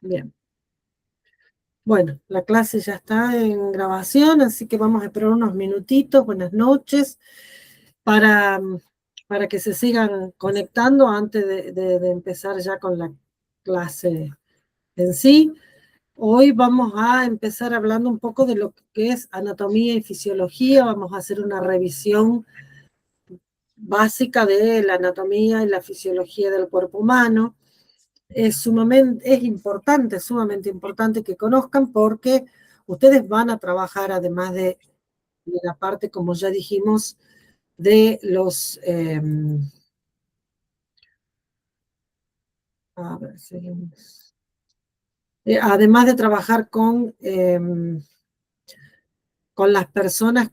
Bien. Bueno, la clase ya está en grabación, así que vamos a esperar unos minutitos. Buenas noches. Para, para que se sigan conectando antes de empezar ya con la clase en sí. Hoy vamos a empezar hablando un poco de lo que es anatomía y fisiología. Vamos a hacer una revisión básica de la anatomía y la fisiología del cuerpo humano. Es sumamente importante que conozcan, porque ustedes van a trabajar, además de la parte, como ya dijimos, de los... a ver, seguimos. Además de trabajar con las personas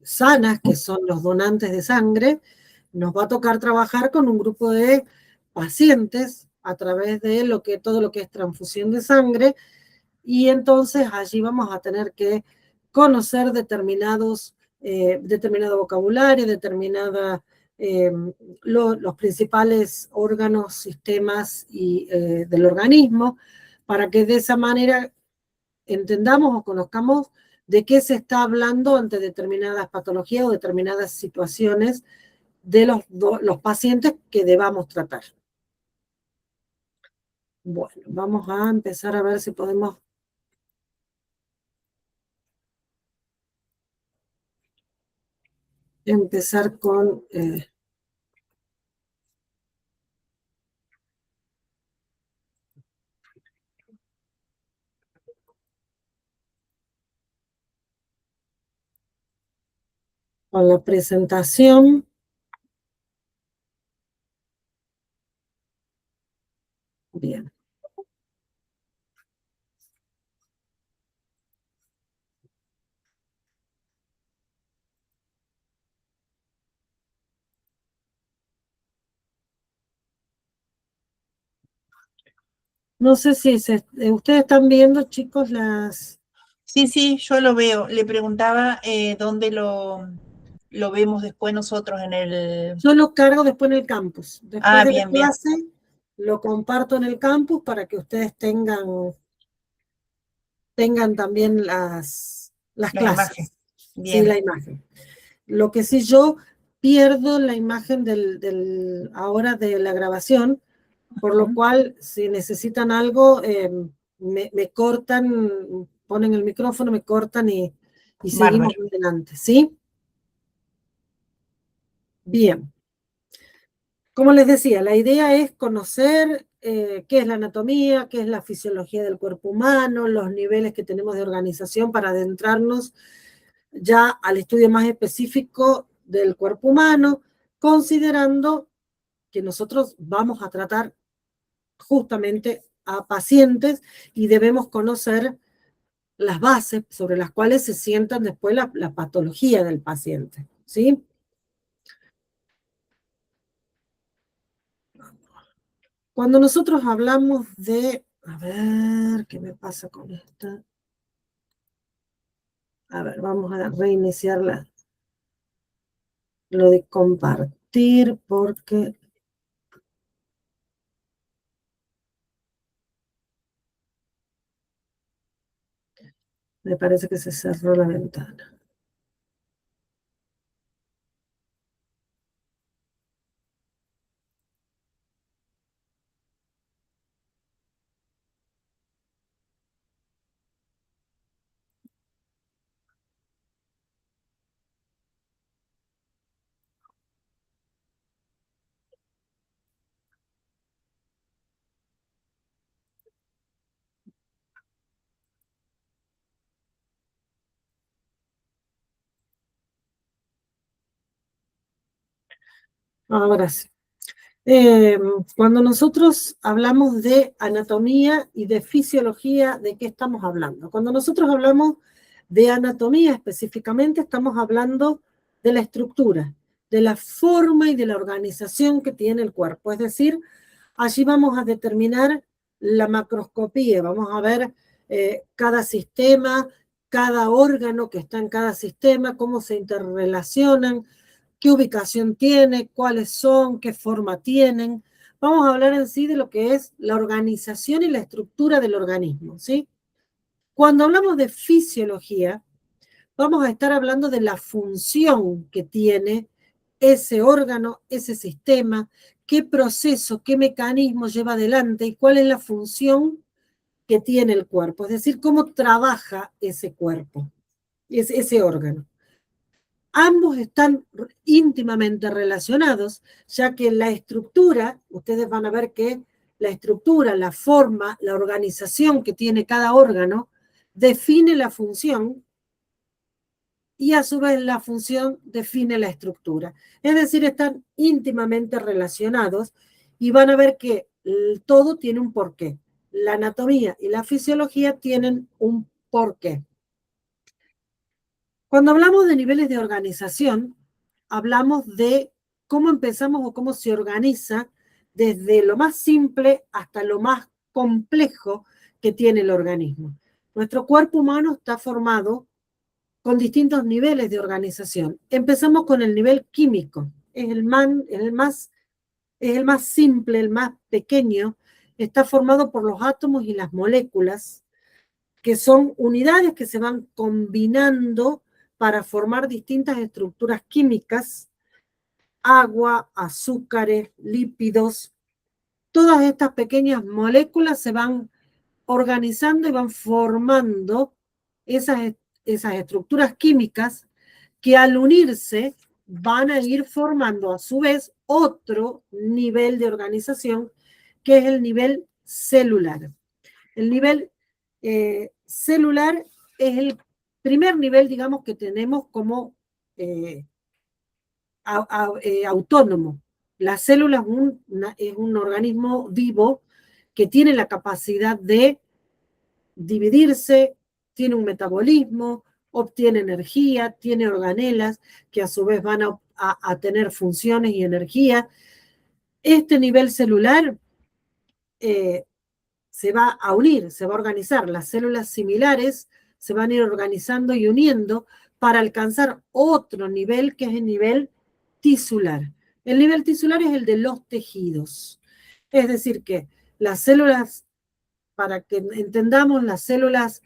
sanas, que son los donantes de sangre, nos va a tocar trabajar con un grupo de pacientes a través de todo lo que es transfusión de sangre, y entonces allí vamos a tener que conocer determinado vocabulario, los principales órganos, sistemas del organismo, para que de esa manera entendamos o conozcamos de qué se está hablando ante determinadas patologías o determinadas situaciones de los pacientes que debamos tratar. Bueno, vamos a empezar a ver si podemos empezar con la presentación. Bien. No sé si ustedes están viendo, chicos, las... Sí, yo lo veo. Le preguntaba dónde lo vemos después nosotros en el... Yo lo cargo después en el campus. Después de la bien. clase, lo comparto en el campus para que ustedes tengan también las La clases. imagen. Sí, Bien. la imagen. Lo que sí, yo pierdo la imagen ahora de la grabación, por lo cual, si necesitan algo, me cortan, ponen el micrófono, me cortan y seguimos Bárbaro. adelante, ¿sí? Bien. Como les decía, la idea es conocer qué es la anatomía, qué es la fisiología del cuerpo humano, los niveles que tenemos de organización para adentrarnos ya al estudio más específico del cuerpo humano, considerando que nosotros vamos a tratar justamente a pacientes y debemos conocer las bases sobre las cuales se sientan después la patología del paciente, ¿sí? Cuando nosotros hablamos a ver, ¿qué me pasa con esta? A ver, vamos a reiniciar lo de compartir, porque me parece que se cerró la ventana. Ahora sí. Cuando nosotros hablamos de anatomía y de fisiología, ¿de qué estamos hablando? Cuando nosotros hablamos de anatomía específicamente, estamos hablando de la estructura, de la forma y de la organización que tiene el cuerpo. Es decir, allí vamos a determinar la macroscopía, vamos a ver cada sistema, cada órgano que está en cada sistema, cómo se interrelacionan, qué ubicación tiene, cuáles son, qué forma tienen. Vamos a hablar en sí de lo que es la organización y la estructura del organismo, ¿sí? Cuando hablamos de fisiología, vamos a estar hablando de la función que tiene ese órgano, ese sistema, qué proceso, qué mecanismo lleva adelante y cuál es la función que tiene el cuerpo, es decir, cómo trabaja ese cuerpo, ese órgano. Ambos están íntimamente relacionados, ya que la estructura, ustedes van a ver que la estructura, la forma, la organización que tiene cada órgano, define la función y a su vez la función define la estructura. Es decir, están íntimamente relacionados y van a ver que todo tiene un porqué. La anatomía y la fisiología tienen un porqué. Cuando hablamos de niveles de organización, hablamos de cómo empezamos o cómo se organiza desde lo más simple hasta lo más complejo que tiene el organismo. Nuestro cuerpo humano está formado con distintos niveles de organización. Empezamos con el nivel químico, es el más simple, el más pequeño, está formado por los átomos y las moléculas, que son unidades que se van combinando para formar distintas estructuras químicas, agua, azúcares, lípidos. Todas estas pequeñas moléculas se van organizando y van formando esas estructuras químicas que al unirse van a ir formando a su vez otro nivel de organización que es el nivel celular. El nivel celular es el primer nivel, digamos, que tenemos como autónomo. La célula es un organismo vivo que tiene la capacidad de dividirse, tiene un metabolismo, obtiene energía, tiene organelas que a su vez van a tener funciones y energía. Este nivel celular se va a unir, se va a organizar. Las células similares se van a ir organizando y uniendo para alcanzar otro nivel que es el nivel tisular. El nivel tisular es el de los tejidos. Es decir, que las células, para que entendamos, las células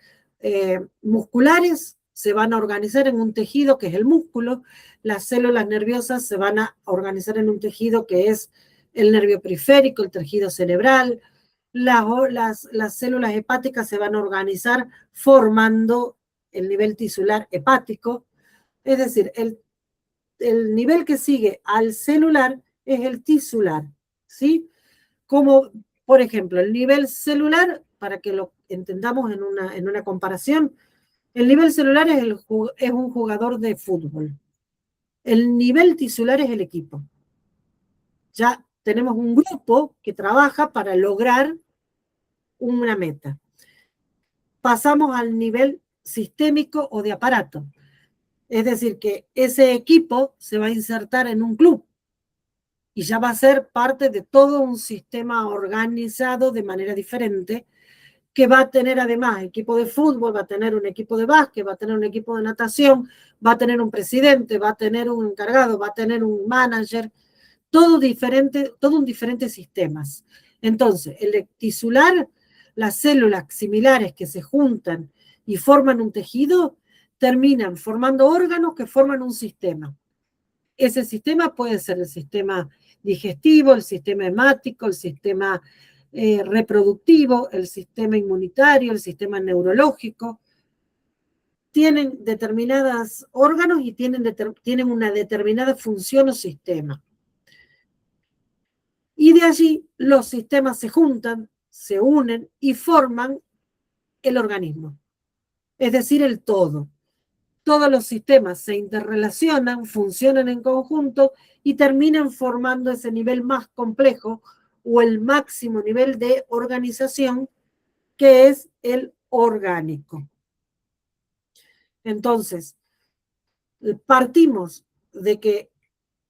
musculares se van a organizar en un tejido que es el músculo, las células nerviosas se van a organizar en un tejido que es el nervio periférico, el tejido cerebral, las células hepáticas se van a organizar formando el nivel tisular hepático, es decir, el nivel que sigue al celular es el tisular, ¿sí? Como, por ejemplo, el nivel celular, para que lo entendamos en una comparación, el nivel celular es un jugador de fútbol. El nivel tisular es el equipo. Ya tenemos un grupo que trabaja para lograr una meta. Pasamos al nivel sistémico o de aparato. Es decir, que ese equipo se va a insertar en un club y ya va a ser parte de todo un sistema organizado de manera diferente, que va a tener además equipo de fútbol, va a tener un equipo de básquet, va a tener un equipo de natación, va a tener un presidente, va a tener un encargado, va a tener un manager, todo diferente, todo un diferentes sistemas. Entonces, el tisular, las células similares que se juntan y forman un tejido, terminan formando órganos que forman un sistema. Ese sistema puede ser el sistema digestivo, el sistema hemático, el sistema reproductivo, el sistema inmunitario, el sistema neurológico. Tienen determinados órganos y tienen una determinada función o sistema. Y de allí los sistemas se juntan, se unen y forman el organismo, es decir, el todo. Todos los sistemas se interrelacionan, funcionan en conjunto y terminan formando ese nivel más complejo o el máximo nivel de organización, que es el orgánico. Entonces, partimos de que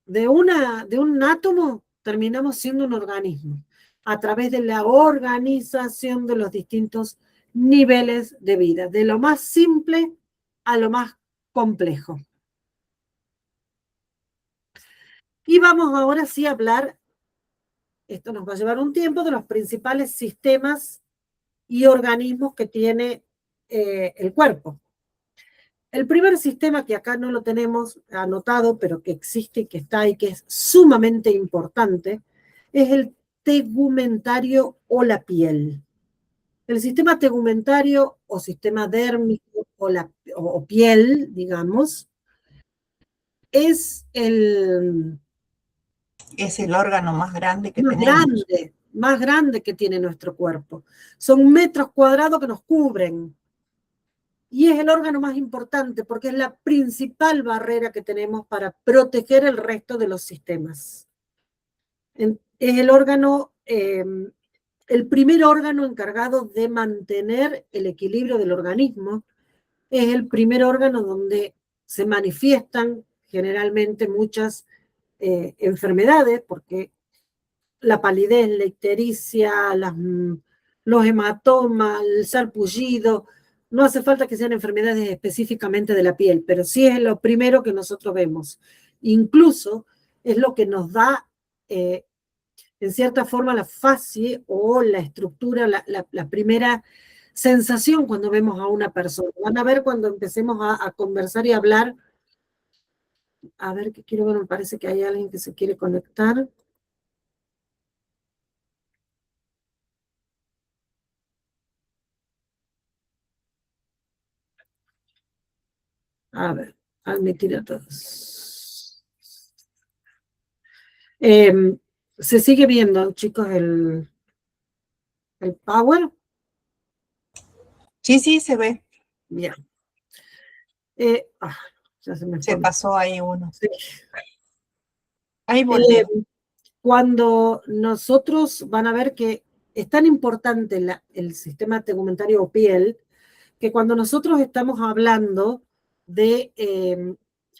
de un átomo terminamos siendo un organismo a través de la organización de los distintos niveles de vida, de lo más simple a lo más complejo. Y vamos ahora sí a hablar, esto nos va a llevar un tiempo, de los principales sistemas y organismos que tiene el cuerpo. El primer sistema, que acá no lo tenemos anotado, pero que existe, que está y que es sumamente importante, es el tegumentario o la piel. El sistema tegumentario o sistema dérmico o piel, digamos, es el Es el órgano más grande que tenemos. más grande que tiene nuestro cuerpo. Son metros cuadrados que nos cubren. Y es el órgano más importante porque es la principal barrera que tenemos para proteger el resto de los sistemas. Es el órgano, el primer órgano encargado de mantener el equilibrio del organismo. Es el primer órgano donde se manifiestan generalmente muchas enfermedades, porque la palidez, la ictericia, los hematomas, el sarpullido, no hace falta que sean enfermedades específicamente de la piel, pero sí es lo primero que nosotros vemos. Incluso es lo que nos da, en cierta forma, la facie o la estructura, la primera sensación cuando vemos a una persona. Van a ver cuando empecemos a conversar y hablar. A ver, que quiero ver, me parece que hay alguien que se quiere conectar. A ver, admitir a todos. Se sigue viendo, chicos, el Power. Sí, sí, se ve. Bien. Ya se me Se fue. pasó ahí uno. Sí. Ahí volvió. Cuando nosotros van a ver que es tan importante el sistema tegumentario o piel, que cuando nosotros estamos hablando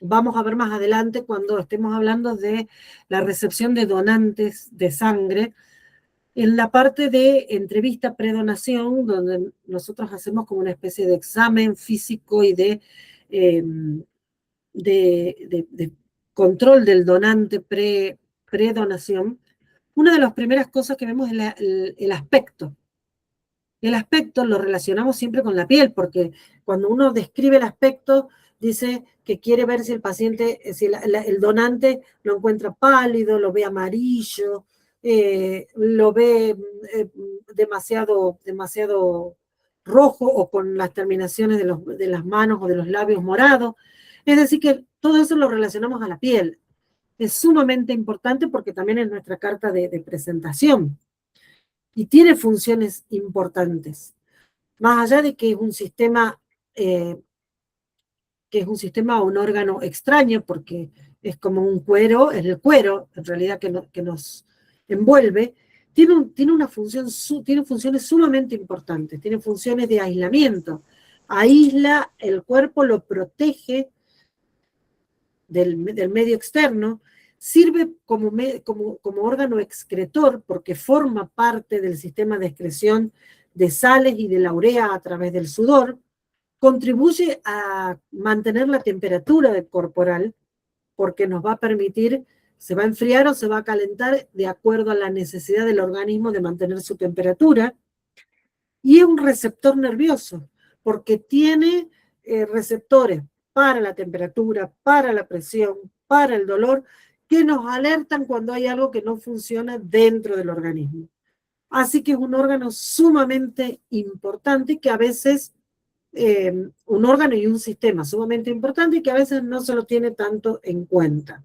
vamos a ver más adelante cuando estemos hablando de la recepción de donantes de sangre, en la parte de entrevista predonación, donde nosotros hacemos como una especie de examen físico y eh, de control del donante predonación, una de las primeras cosas que vemos es el aspecto. El aspecto lo relacionamos siempre con la piel, porque cuando uno describe el aspecto, dice que quiere ver si el paciente, si el donante lo encuentra pálido, lo ve amarillo, lo ve demasiado rojo o con las terminaciones de las manos o de los labios morados. Es decir, que todo eso lo relacionamos a la piel. Es sumamente importante porque también es nuestra carta de presentación y tiene funciones importantes. Más allá de que es un sistema o un órgano extraño, porque es como un cuero, es el cuero en realidad que nos envuelve, tiene una función, tiene funciones sumamente importantes, tiene funciones de aislamiento, aísla el cuerpo, lo protege del medio externo, sirve como órgano excretor porque forma parte del sistema de excreción de sales y de la urea a través del sudor, contribuye a mantener la temperatura corporal porque nos va a permitir, se va a enfriar o se va a calentar de acuerdo a la necesidad del organismo de mantener su temperatura, y es un receptor nervioso porque tiene receptores para la temperatura, para la presión, para el dolor, que nos alertan cuando hay algo que no funciona dentro del organismo. Así que es un órgano sumamente importante que a veces, un órgano y un sistema sumamente importante y que a veces no se lo tiene tanto en cuenta.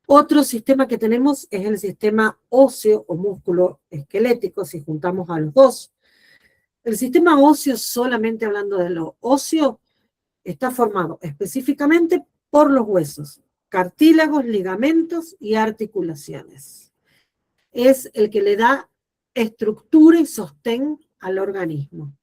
Otro sistema que tenemos es el sistema óseo o músculo esquelético, si juntamos a los dos. El sistema óseo, solamente hablando de lo óseo, está formado específicamente por los huesos, cartílagos, ligamentos y articulaciones. Es el que le da estructura y sostén al organismo.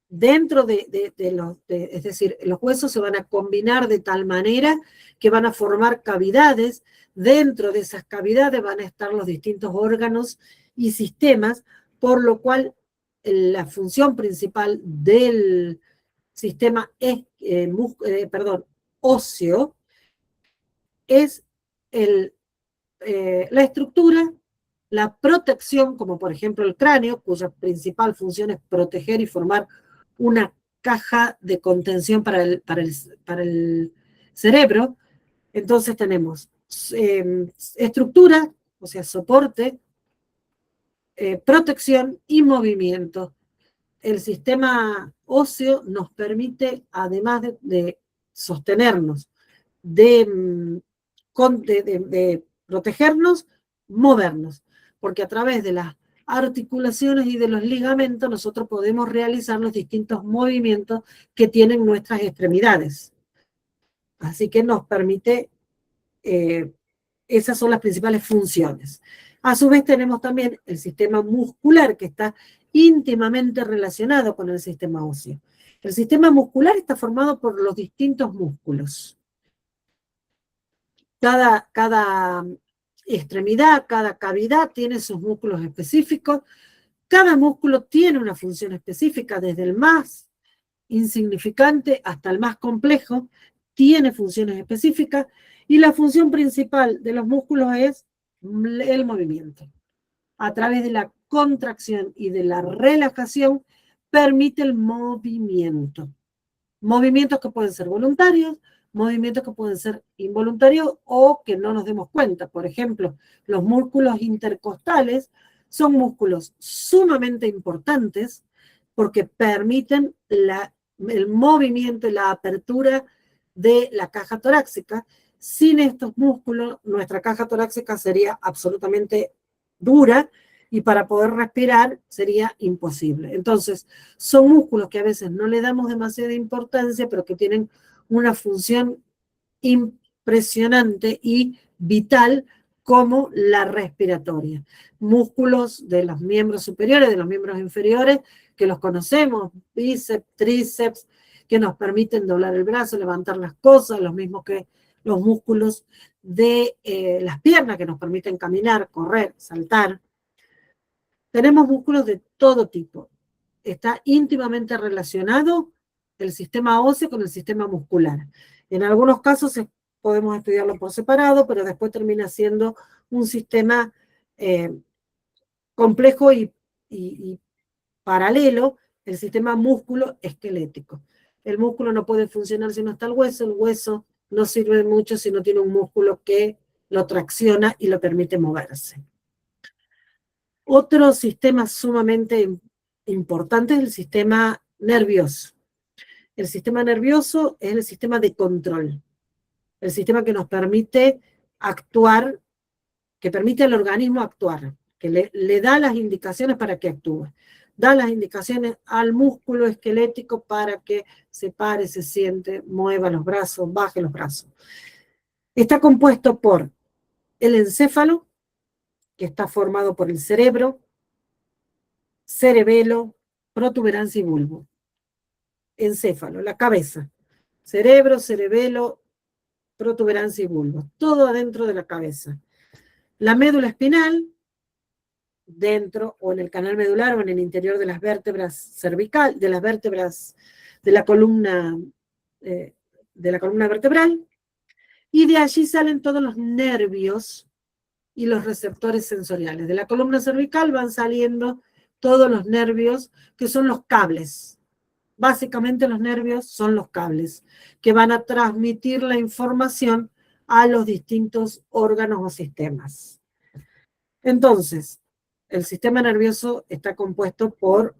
Dentro es decir, los huesos se van a combinar de tal manera que van a formar cavidades. Dentro de esas cavidades van a estar los distintos órganos y sistemas, por lo cual la función principal del sistema óseo es la estructura, la protección, como por ejemplo el cráneo, cuya principal función es proteger y formar una caja de contención para el cerebro. Entonces tenemos estructura, o sea, soporte, protección y movimiento. El sistema óseo nos permite, además de sostenernos, de protegernos, movernos, porque a través de las articulaciones y de los ligamentos nosotros podemos realizar los distintos movimientos que tienen nuestras extremidades. Así que nos permite, esas son las principales funciones. A su vez tenemos también el sistema muscular, que está íntimamente relacionado con el sistema óseo. El sistema muscular está formado por los distintos músculos. Cada extremidad, cada cavidad tiene sus músculos específicos. Cada músculo tiene una función específica, desde el más insignificante hasta el más complejo, tiene funciones específicas, y la función principal de los músculos es el movimiento. A través de la contracción y de la relajación permite el movimiento. Movimientos que pueden ser voluntarios, movimientos que pueden ser involuntarios o que no nos demos cuenta. Por ejemplo, los músculos intercostales son músculos sumamente importantes porque permiten el movimiento y la apertura de la caja torácica. Sin estos músculos, nuestra caja torácica sería absolutamente dura y para poder respirar sería imposible. Entonces, son músculos que a veces no le damos demasiada importancia, pero que tienen una función impresionante y vital, como la respiratoria. Músculos de los miembros superiores, de los miembros inferiores, que los conocemos, bíceps, tríceps, que nos permiten doblar el brazo, levantar las cosas, los mismos que los músculos de las piernas, que nos permiten caminar, correr, saltar. Tenemos músculos de todo tipo. Está íntimamente relacionado el sistema óseo con el sistema muscular. En algunos casos podemos estudiarlo por separado, pero después termina siendo un sistema complejo y paralelo, el sistema músculo-esquelético. El músculo no puede funcionar si no está el hueso no sirve mucho si no tiene un músculo que lo tracciona y lo permite moverse. Otro sistema sumamente importante es el sistema nervioso. El sistema nervioso es el sistema de control, el sistema que nos permite actuar, que permite al organismo actuar, que le da las indicaciones para que actúe. Da las indicaciones al músculo esquelético para que se pare, se siente, mueva los brazos, baje los brazos. Está compuesto por el encéfalo, que está formado por el cerebro, cerebelo, protuberancia y bulbo. Encéfalo, la cabeza. Cerebro, cerebelo, protuberancia y bulbo. Todo adentro de la cabeza. La médula espinal, dentro o en el canal medular o en el interior de las vértebras cervical, de las vértebras de la columna vertebral, y de allí salen todos los nervios y los receptores sensoriales. De la columna cervical van saliendo todos los nervios, que son los cables. Básicamente los nervios son los cables que van a transmitir la información a los distintos órganos o sistemas. Entonces, el sistema nervioso está compuesto por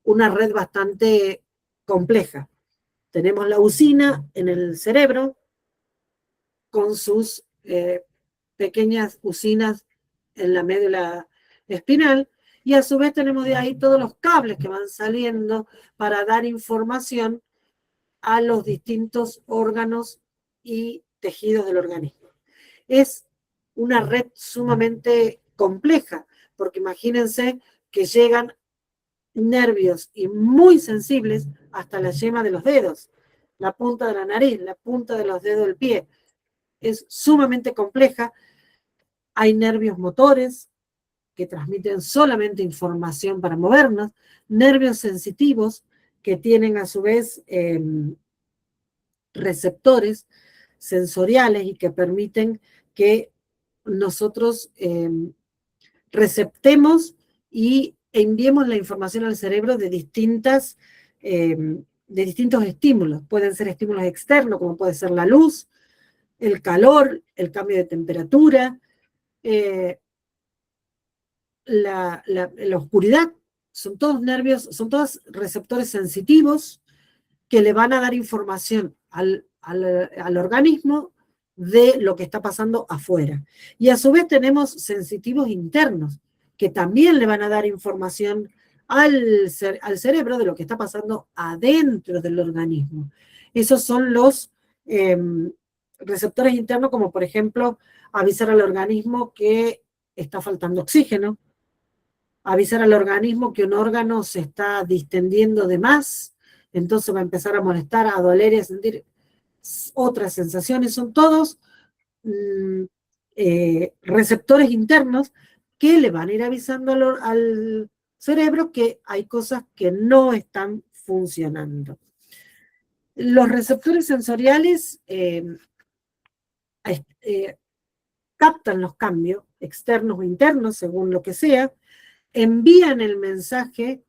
una red bastante compleja. Tenemos la usina en el cerebro con sus pequeñas usinas en la médula espinal, y a su vez tenemos de ahí todos los cables que van saliendo para dar información a los distintos órganos y tejidos del organismo. Es una red sumamente compleja, porque imagínense que llegan nervios y muy sensibles hasta la yema de los dedos, la punta de la nariz, la punta de los dedos del pie. Es sumamente compleja. Hay nervios motores que transmiten solamente información para movernos, nervios sensitivos que tienen a su vez receptores sensoriales y que permiten que nosotros receptemos y enviemos la información al cerebro de distintos estímulos. Pueden ser estímulos externos, como puede ser la luz, el calor, el cambio de temperatura, la oscuridad. Son todos nervios, son todos receptores sensitivos que le van a dar información al organismo de lo que está pasando afuera. Y a su vez tenemos sensitivos internos, que también le van a dar información al cerebro de lo que está pasando adentro del organismo. Esos son los receptores internos, como por ejemplo avisar al organismo que está faltando oxígeno, avisar al organismo que un órgano se está distendiendo de más, entonces va a empezar a molestar, a doler y a sentir otras sensaciones. Son todos receptores internos que le van a ir avisando al cerebro que hay cosas que no están funcionando. Los receptores sensoriales captan los cambios externos o internos, según lo que sea, envían el mensaje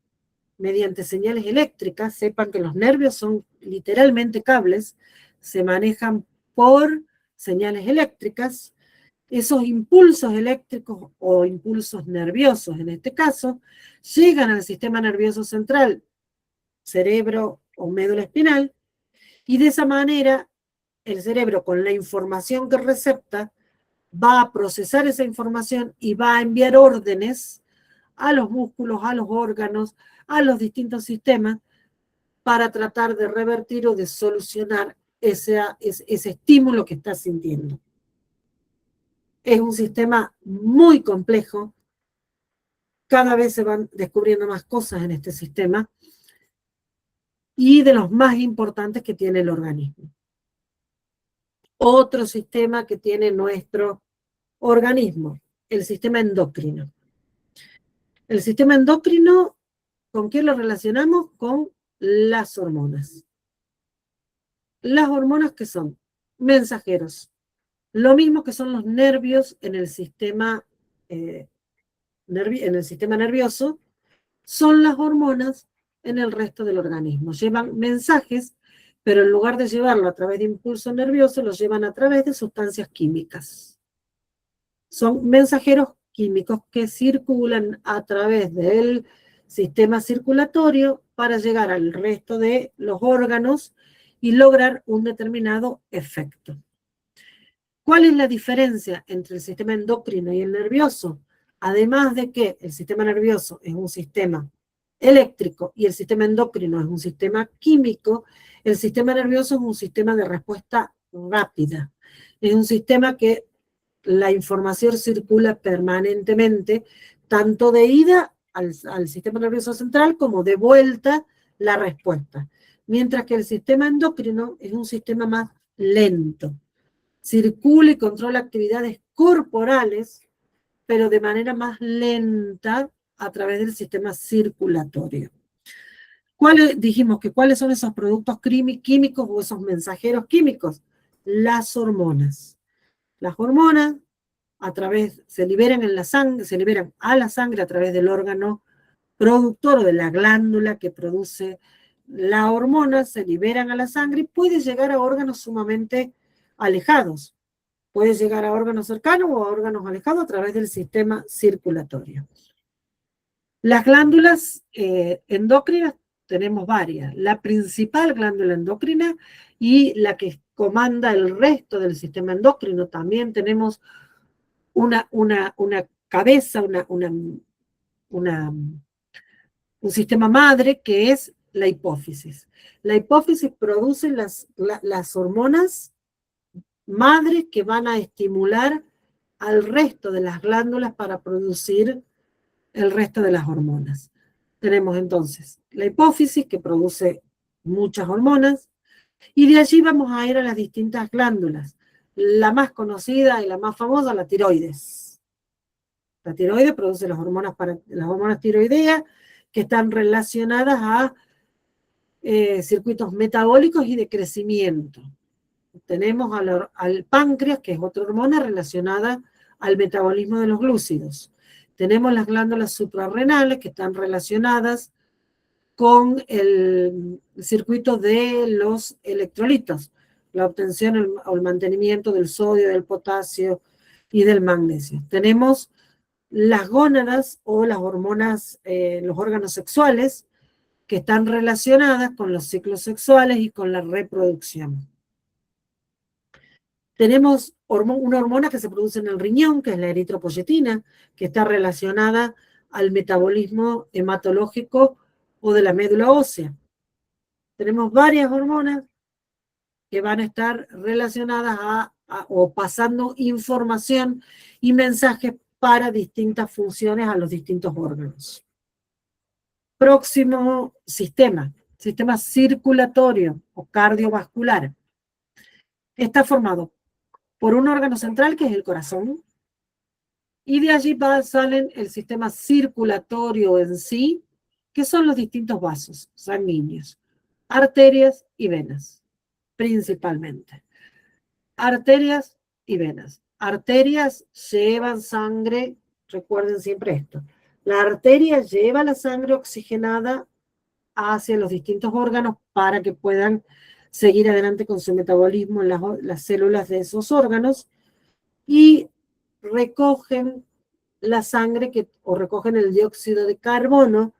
mediante señales eléctricas. Sepan que los nervios son literalmente cables, se manejan por señales eléctricas. Esos impulsos eléctricos o impulsos nerviosos, en este caso, llegan al sistema nervioso central, cerebro o médula espinal, y de esa manera el cerebro, con la información que recepta, va a procesar esa información y va a enviar órdenes a los músculos, a los órganos, a los distintos sistemas, para tratar de revertir o de solucionar ese estímulo que está sintiendo. Es un sistema muy complejo, cada vez se van descubriendo más cosas en este sistema, y de los más importantes que tiene el organismo. Otro sistema que tiene nuestro organismo, el sistema endocrino. El sistema endocrino, ¿con qué lo relacionamos? Con las hormonas. Las hormonas, que son mensajeros, lo mismo que son los nervios en el sistema nervioso, son las hormonas en el resto del organismo. Llevan mensajes, pero en lugar de llevarlo a través de impulsos nerviosos, los llevan a través de sustancias químicas. Son mensajeros químicos que circulan a través del sistema circulatorio para llegar al resto de los órganos y lograr un determinado efecto. ¿Cuál es la diferencia entre el sistema endocrino y el nervioso? Además de que el sistema nervioso es un sistema eléctrico y el sistema endocrino es un sistema químico, el sistema nervioso es un sistema de respuesta rápida. Es un sistema que la información circula permanentemente, tanto de ida al sistema nervioso central como de vuelta la respuesta. Mientras que el sistema endocrino es un sistema más lento. Circula y controla actividades corporales, pero de manera más lenta a través del sistema circulatorio. Dijimos que ¿cuáles son esos productos químicos o esos mensajeros químicos? Las hormonas. Las hormonas se liberan en la sangre, se liberan a la sangre a través del órgano productor o de la glándula que produce la hormona, se liberan a la sangre y puede llegar a órganos sumamente alejados. Puede llegar a órganos cercanos o a órganos alejados a través del sistema circulatorio. Las glándulas endocrinas tenemos varias. La principal glándula endocrina y la que comanda el resto del sistema endocrino. También tenemos una cabeza, un sistema madre que es la hipófisis. La hipófisis produce las hormonas madres que van a estimular al resto de las glándulas para producir el resto de las hormonas. Tenemos entonces la hipófisis, que produce muchas hormonas, y de allí vamos a ir a las distintas glándulas. La más conocida y la más famosa, la tiroides. La tiroides produce las hormonas tiroideas, que están relacionadas a circuitos metabólicos y de crecimiento. tenemos al páncreas, que es otra hormona relacionada al metabolismo de los glúcidos. Tenemos las glándulas suprarrenales, que están relacionadas con el circuito de los electrolitos, la obtención o el mantenimiento del sodio, del potasio y del magnesio. Tenemos las gónadas o las hormonas, los órganos sexuales, que están relacionadas con los ciclos sexuales y con la reproducción. Tenemos una hormona que se produce en el riñón, que es la eritropoyetina, que está relacionada al metabolismo hematológico o de la médula ósea. Tenemos varias hormonas que van a estar relacionadas o pasando información y mensajes para distintas funciones a los distintos órganos. Próximo sistema circulatorio o cardiovascular. Está formado por un órgano central que es el corazón, y de allí salen el sistema circulatorio en sí, que son los distintos vasos sanguíneos, arterias y venas, principalmente. Arterias y venas. Arterias llevan sangre, recuerden siempre esto, la arteria lleva la sangre oxigenada hacia los distintos órganos para que puedan seguir adelante con su metabolismo en las células de esos órganos, y recogen la sangre o recogen el dióxido de carbono,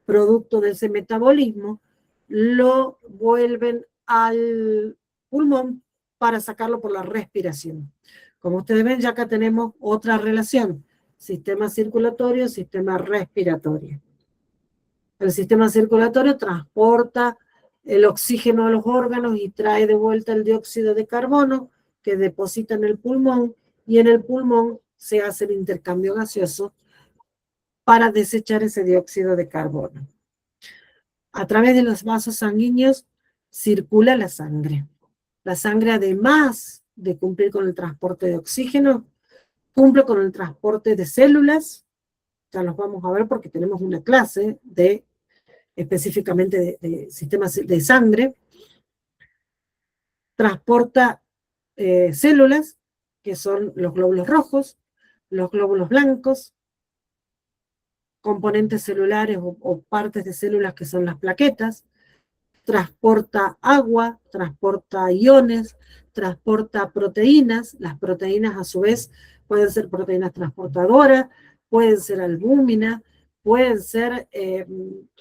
producto de ese metabolismo, lo vuelven al pulmón para sacarlo por la respiración. Como ustedes ven, ya acá tenemos otra relación: sistema circulatorio, sistema respiratorio. El sistema circulatorio transporta el oxígeno a los órganos y trae de vuelta el dióxido de carbono que deposita en el pulmón, y en el pulmón se hace el intercambio gaseoso para desechar ese dióxido de carbono. A través de los vasos sanguíneos circula la sangre. La sangre, además de cumplir con el transporte de oxígeno, cumple con el transporte de células. Ya los vamos a ver porque tenemos una clase específicamente de sistemas de sangre. Transporta células, que son los glóbulos rojos, los glóbulos blancos, componentes celulares o partes de células que son las plaquetas. Transporta agua, transporta iones, transporta proteínas. Las proteínas, a su vez, pueden ser proteínas transportadoras, pueden ser albúmina, pueden ser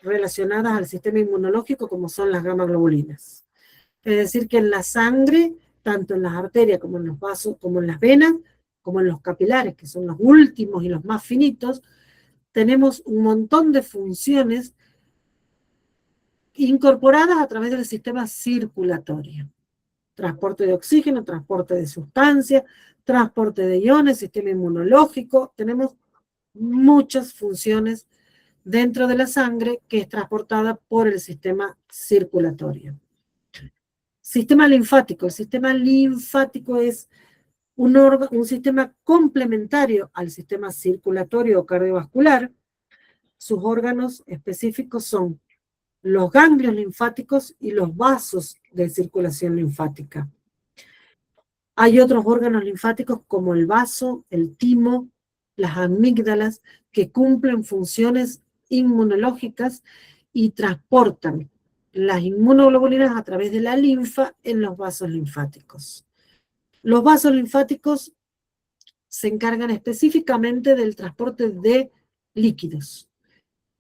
relacionadas al sistema inmunológico, como son las gamma-globulinas. Es decir, que en la sangre, tanto en las arterias como en los vasos, como en las venas, como en los capilares, que son los últimos y los más finitos, tenemos un montón de funciones incorporadas a través del sistema circulatorio. Transporte de oxígeno, transporte de sustancias, transporte de iones, sistema inmunológico. Tenemos muchas funciones dentro de la sangre que es transportada por el sistema circulatorio. Sistema linfático. El sistema linfático es un sistema complementario al sistema circulatorio o cardiovascular. Sus órganos específicos son los ganglios linfáticos y los vasos de circulación linfática. Hay otros órganos linfáticos como el vaso, el timo, las amígdalas, que cumplen funciones inmunológicas y transportan las inmunoglobulinas a través de la linfa en los vasos linfáticos. Los vasos linfáticos se encargan específicamente del transporte de líquidos.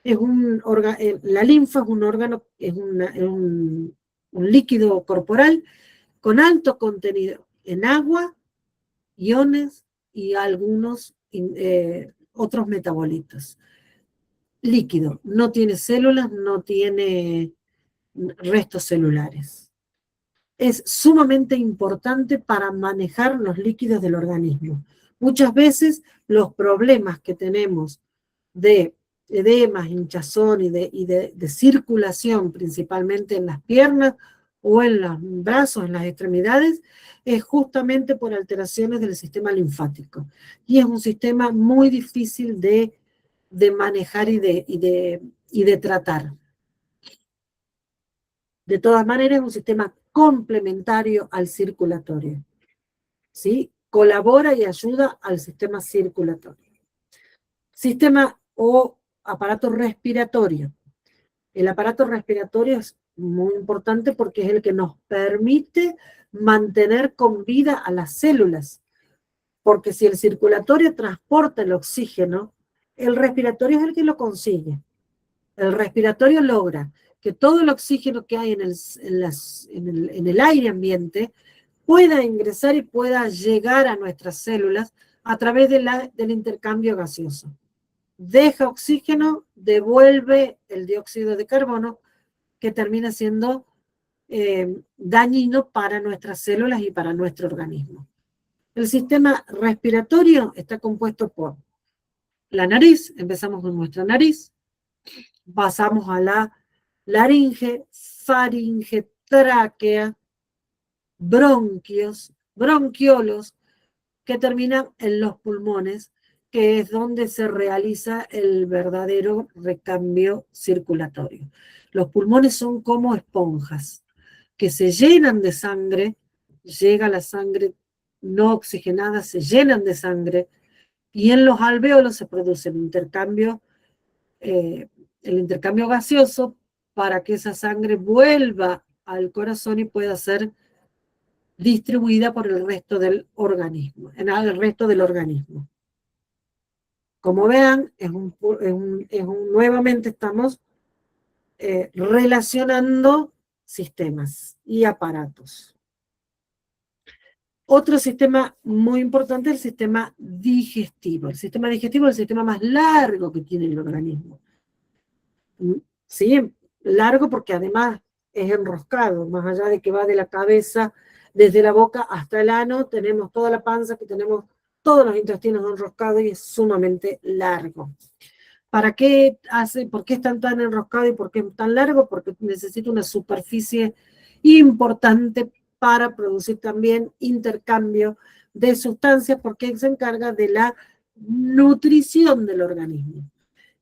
La linfa es un órgano, es un líquido corporal con alto contenido en agua, iones y algunos otros metabolitos. Líquido, no tiene células, no tiene restos celulares. Es sumamente importante para manejar los líquidos del organismo. Muchas veces los problemas que tenemos de edemas, hinchazón y de circulación, principalmente en las piernas o en los brazos, en las extremidades, es justamente por alteraciones del sistema linfático. Y es un sistema muy difícil de manejar y de tratar. De todas maneras, es un sistema complementario al circulatorio, ¿sí? Colabora y ayuda al sistema circulatorio. Sistema o aparato respiratorio. El aparato respiratorio es muy importante porque es el que nos permite mantener con vida a las células. Porque si el circulatorio transporta el oxígeno, el respiratorio es el que lo consigue. El respiratorio logra que todo el oxígeno que hay en el aire ambiente pueda ingresar y pueda llegar a nuestras células a través del intercambio gaseoso. Deja oxígeno, devuelve el dióxido de carbono, que termina siendo dañino para nuestras células y para nuestro organismo. El sistema respiratorio está compuesto por la nariz, empezamos con nuestra nariz, pasamos a la laringe, faringe, tráquea, bronquios, bronquiolos, que terminan en los pulmones, que es donde se realiza el verdadero recambio circulatorio. Los pulmones son como esponjas que se llenan de sangre, llega la sangre no oxigenada, se llenan de sangre, y en los alvéolos se produce el intercambio gaseoso para que esa sangre vuelva al corazón y pueda ser distribuida por el resto del organismo, en el resto del organismo. Como vean, nuevamente estamos relacionando sistemas y aparatos. Otro sistema muy importante es el sistema digestivo. El sistema digestivo es el sistema más largo que tiene el organismo. ¿Sí? Largo porque además es enroscado, más allá de que va de la cabeza, desde la boca hasta el ano, tenemos toda la panza, que tenemos todos los intestinos enroscados y es sumamente largo. ¿Para qué hace? ¿Por qué es tan enroscado y por qué es tan largo? Porque necesita una superficie importante para producir también intercambio de sustancias, porque se encarga de la nutrición del organismo.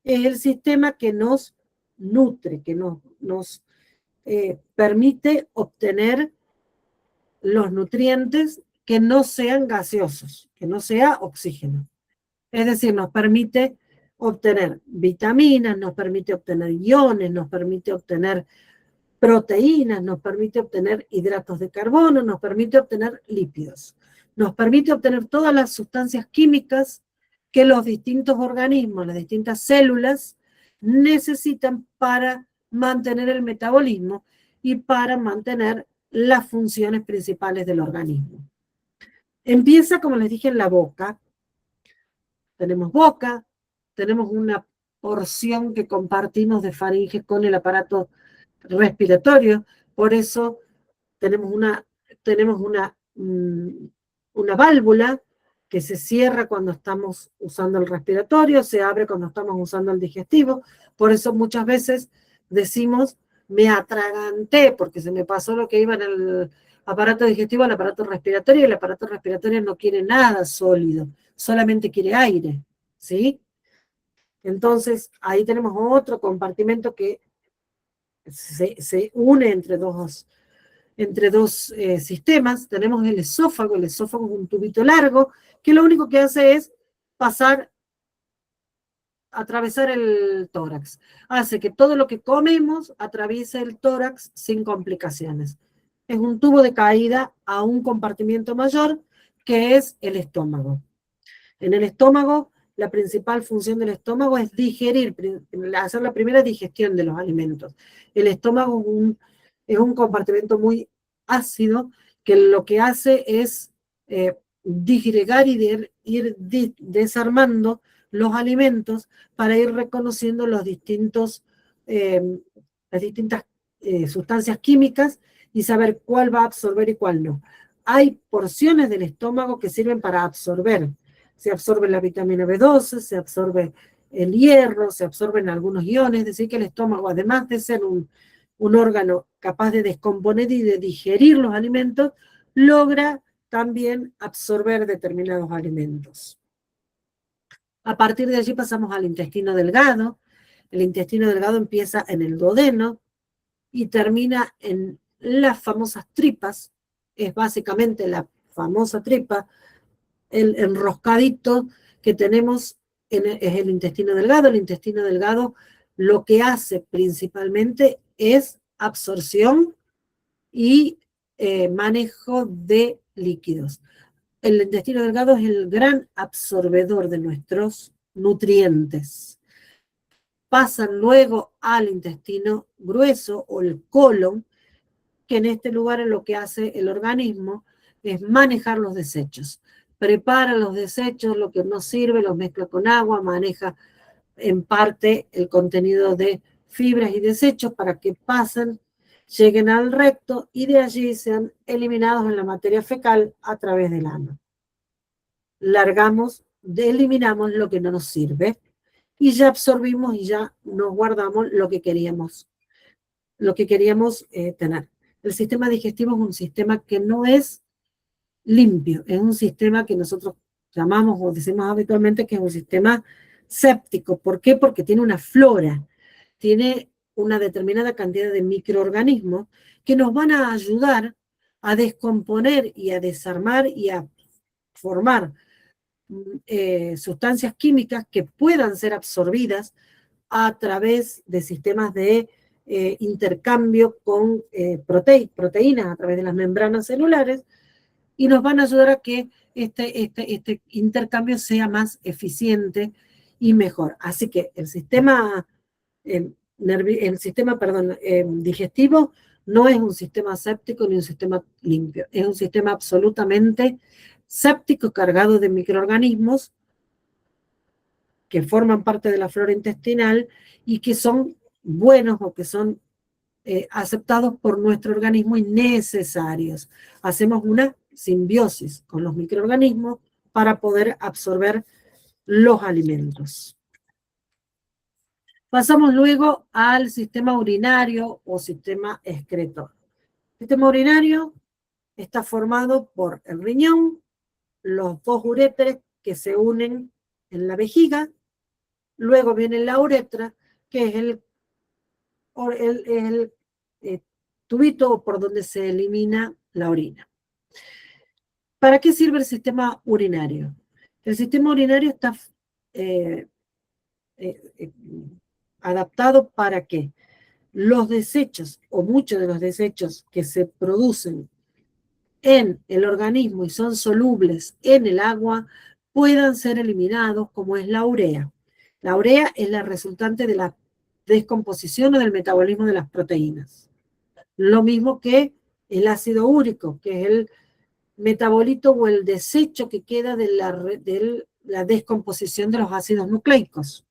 Es el sistema que nos nutre, que nos permite obtener los nutrientes que no sean gaseosos, que no sea oxígeno. Es decir, nos permite obtener vitaminas, nos permite obtener iones, nos permite obtener proteínas, nos permite obtener hidratos de carbono, nos permite obtener lípidos. Nos permite obtener todas las sustancias químicas que los distintos organismos, las distintas células, necesitan para mantener el metabolismo y para mantener las funciones principales del organismo. Empieza, como les dije, en la boca. Boca, tenemos una porción que compartimos de faringe con el aparato respiratorio, por eso tenemos una válvula que se cierra cuando estamos usando el respiratorio, se abre cuando estamos usando el digestivo, por eso muchas veces decimos, me atraganté, porque se me pasó lo que iba en el aparato digestivo al aparato respiratorio, y el aparato respiratorio no quiere nada sólido, solamente quiere aire, ¿sí? Entonces, ahí tenemos otro compartimento que se une entre dos sistemas. Tenemos el esófago es un tubito largo, que lo único que hace es atravesar el tórax. Hace que todo lo que comemos atraviese el tórax sin complicaciones. Es un tubo de caída a un compartimiento mayor, que es el estómago. En el estómago, la principal función del estómago es digerir, hacer la primera digestión de los alimentos. El estómago es un compartimento muy ácido, que lo que hace es disgregar y ir desarmando los alimentos para ir reconociendo las distintas sustancias químicas y saber cuál va a absorber y cuál no. Hay porciones del estómago que sirven para absorber. Se absorbe la vitamina B12, se absorbe el hierro, se absorben algunos iones, es decir que el estómago, además de ser un órgano capaz de descomponer y de digerir los alimentos, logra también absorber determinados alimentos. A partir de allí pasamos al intestino delgado. El intestino delgado empieza en el duodeno, y termina en las famosas tripas. Es básicamente la famosa tripa, el enroscadito que tenemos es el intestino delgado. El intestino delgado lo que hace principalmente es absorción y manejo de líquidos. El intestino delgado es el gran absorbedor de nuestros nutrientes. Pasan luego al intestino grueso o el colon, que en este lugar lo que hace el organismo es manejar los desechos. Prepara los desechos, lo que no sirve, los mezcla con agua, maneja en parte el contenido de fibras y desechos para que pasen, lleguen al recto y de allí sean eliminados en la materia fecal a través del ano. Eliminamos lo que no nos sirve y ya absorbimos y ya nos guardamos lo que queríamos tener. El sistema digestivo es un sistema que no es limpio, es un sistema que nosotros llamamos o decimos habitualmente que es un sistema séptico. ¿Por qué? Porque tiene una flora, tiene una determinada cantidad de microorganismos que nos van a ayudar a descomponer y a desarmar y a formar sustancias químicas que puedan ser absorbidas a través de sistemas de intercambio con proteínas a través de las membranas celulares, y nos van a ayudar a que este intercambio sea más eficiente y mejor. Así que el sistema digestivo no es un sistema séptico ni un sistema limpio, es un sistema absolutamente séptico, cargado de microorganismos que forman parte de la flora intestinal y que son buenos o que son aceptados por nuestro organismo y necesarios. Hacemos una simbiosis con los microorganismos para poder absorber los alimentos. Pasamos luego al sistema urinario o sistema excretor. El sistema urinario está formado por el riñón, los dos uréteres que se unen en la vejiga, luego viene la uretra, que es el tubito por donde se elimina la orina. ¿Para qué sirve el sistema urinario? El sistema urinario está adaptado para que los desechos o muchos de los desechos que se producen en el organismo y son solubles en el agua puedan ser eliminados, como es la urea. La urea es la resultante de la descomposición o del metabolismo de las proteínas. Lo mismo que el ácido úrico, que es el metabolito o el desecho que queda de la descomposición de los ácidos nucleicos.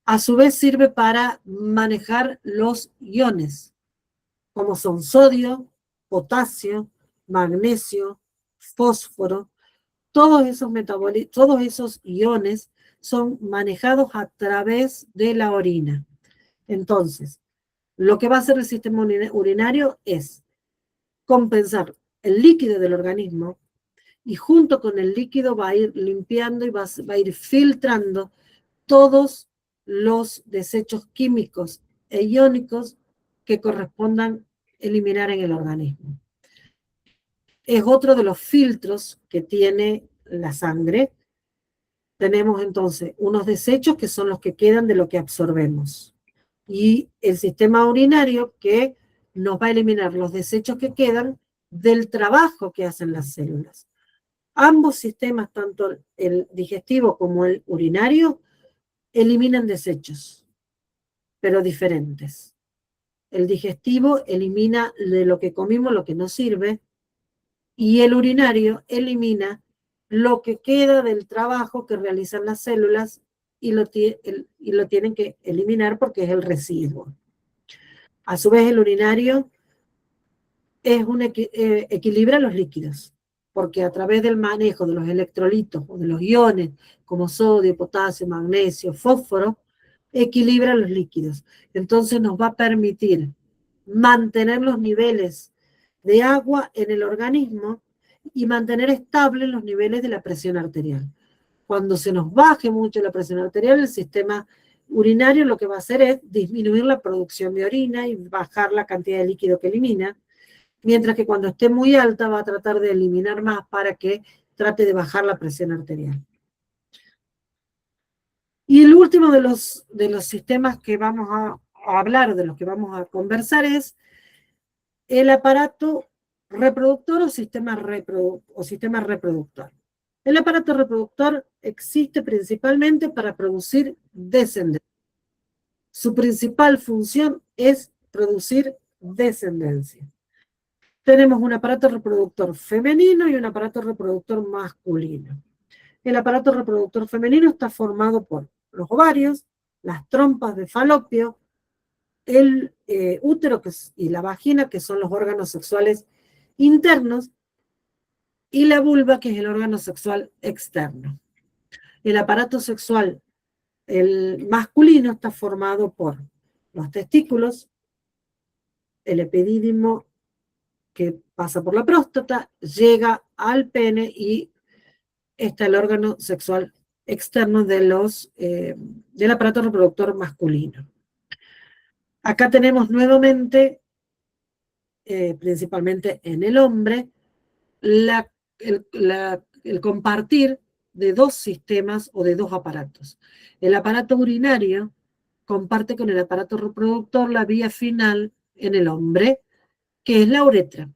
A su vez sirve para manejar los iones, como son sodio, potasio, magnesio, fósforo. Todos esos iones son manejados a través de la orina. Entonces, lo que va a hacer el sistema urinario es compensar el líquido del organismo y junto con el líquido va a ir limpiando y va a ir filtrando todos los desechos químicos e iónicos que correspondan eliminar en el organismo. Es otro de los filtros que tiene la sangre. Tenemos entonces unos desechos que son los que quedan de lo que absorbemos y el sistema urinario que nos va a eliminar los desechos que quedan del trabajo que hacen las células. Ambos sistemas, tanto el digestivo como el urinario, eliminan desechos, pero diferentes. El digestivo elimina de lo que comimos lo que no sirve y el urinario elimina lo que queda del trabajo que realizan las células y lo tienen que eliminar porque es el residuo. A su vez, el urinario equilibra los líquidos, porque a través del manejo de los electrolitos o de los iones, como sodio, potasio, magnesio, fósforo, equilibra los líquidos. Entonces nos va a permitir mantener los niveles de agua en el organismo y mantener estables los niveles de la presión arterial. Cuando se nos baje mucho la presión arterial, el sistema urinario lo que va a hacer es disminuir la producción de orina y bajar la cantidad de líquido que elimina, mientras que cuando esté muy alta va a tratar de eliminar más para que trate de bajar la presión arterial. Y el último de los sistemas que vamos a hablar, de los que vamos a conversar, es el aparato reproductor o sistema reproductor. El aparato reproductor existe principalmente para producir descendencia. Su principal función es producir descendencia. Tenemos un aparato reproductor femenino y un aparato reproductor masculino. El aparato reproductor femenino está formado por los ovarios, las trompas de falopio, el útero y la vagina, que son los órganos sexuales internos, y la vulva, que es el órgano sexual externo. El aparato sexual, el masculino, está formado por los testículos, el epidídimo que pasa por la próstata, llega al pene y está el órgano sexual externo del aparato reproductor masculino. Acá tenemos nuevamente, principalmente en el hombre, el compartir de dos sistemas o de dos aparatos. El aparato urinario comparte con el aparato reproductor la vía final en el hombre, que es la uretra.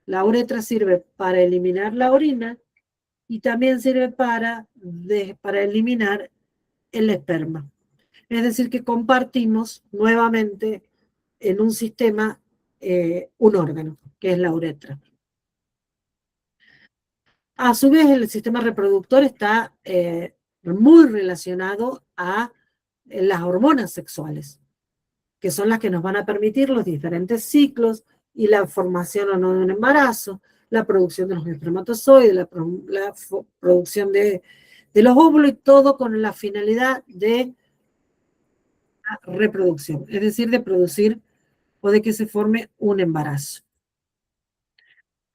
La uretra sirve para eliminar la orina y también sirve para eliminar el esperma. Es decir, que compartimos nuevamente en un sistema un órgano, que es la uretra. A su vez, el sistema reproductor está muy relacionado a las hormonas sexuales, que son las que nos van a permitir los diferentes ciclos y la formación o no de un embarazo, la producción de los espermatozoides, la producción de los óvulos, y todo con la finalidad de la reproducción, es decir, de producir o de que se forme un embarazo.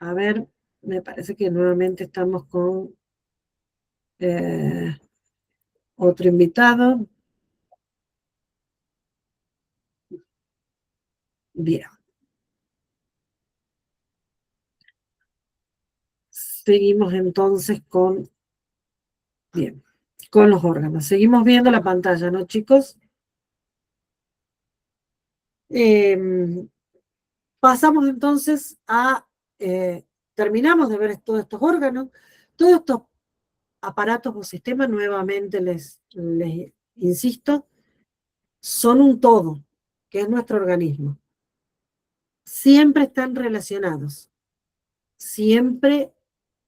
A ver, me parece que nuevamente estamos con otro invitado. Bien. Seguimos entonces con los órganos. Seguimos viendo la pantalla, ¿no, chicos? Pasamos entonces terminamos de ver todos estos órganos, todos estos aparatos o sistemas, nuevamente les insisto, son un todo, que es nuestro organismo. Siempre están relacionados, siempre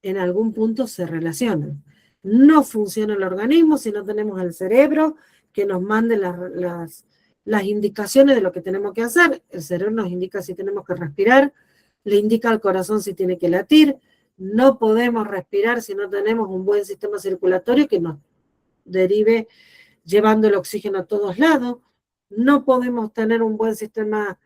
en algún punto se relacionan. No funciona el organismo si no tenemos el cerebro que nos mande las indicaciones de lo que tenemos que hacer. El cerebro nos indica si tenemos que respirar, le indica al corazón si tiene que latir. No podemos respirar si no tenemos un buen sistema circulatorio que nos derive llevando el oxígeno a todos lados. No podemos tener un buen sistema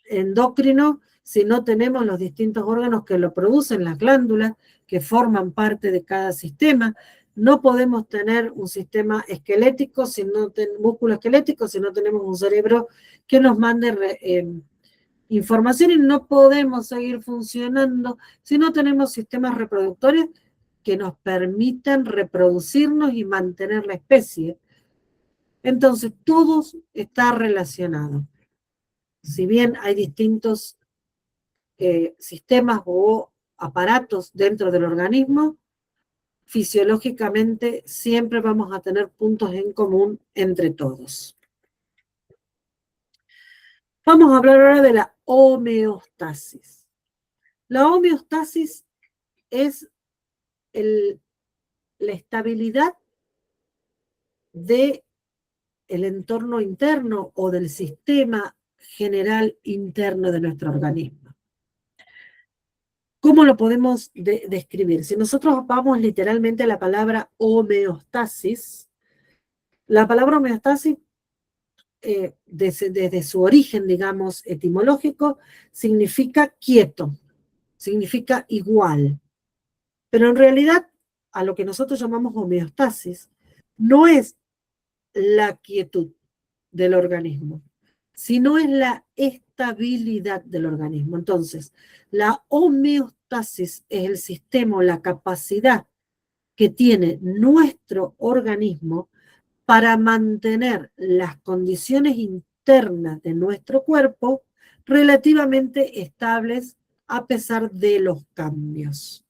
endocrino si no tenemos los distintos órganos que lo producen, las glándulas, que forman parte de cada sistema. No podemos tener un sistema esquelético, músculo esquelético, si no tenemos un cerebro que nos mande información, y no podemos seguir funcionando si no tenemos sistemas reproductores que nos permitan reproducirnos y mantener la especie. Entonces, todo está relacionado. Si bien hay distintos sistemas o aparatos dentro del organismo, fisiológicamente siempre vamos a tener puntos en común entre todos. Vamos a hablar ahora de la homeostasis. La homeostasis es la estabilidad del entorno interno o del sistema general interno de nuestro organismo. ¿Cómo lo podemos describir? Si nosotros vamos literalmente a la palabra homeostasis, la palabra homeostasis, desde su origen, digamos, etimológico, significa quieto, significa igual. Pero en realidad, a lo que nosotros llamamos homeostasis, no es la quietud del organismo, sino es la estabilidad del organismo. Entonces, la homeostasis es el sistema o la capacidad que tiene nuestro organismo para mantener las condiciones internas de nuestro cuerpo relativamente estables a pesar de los cambios.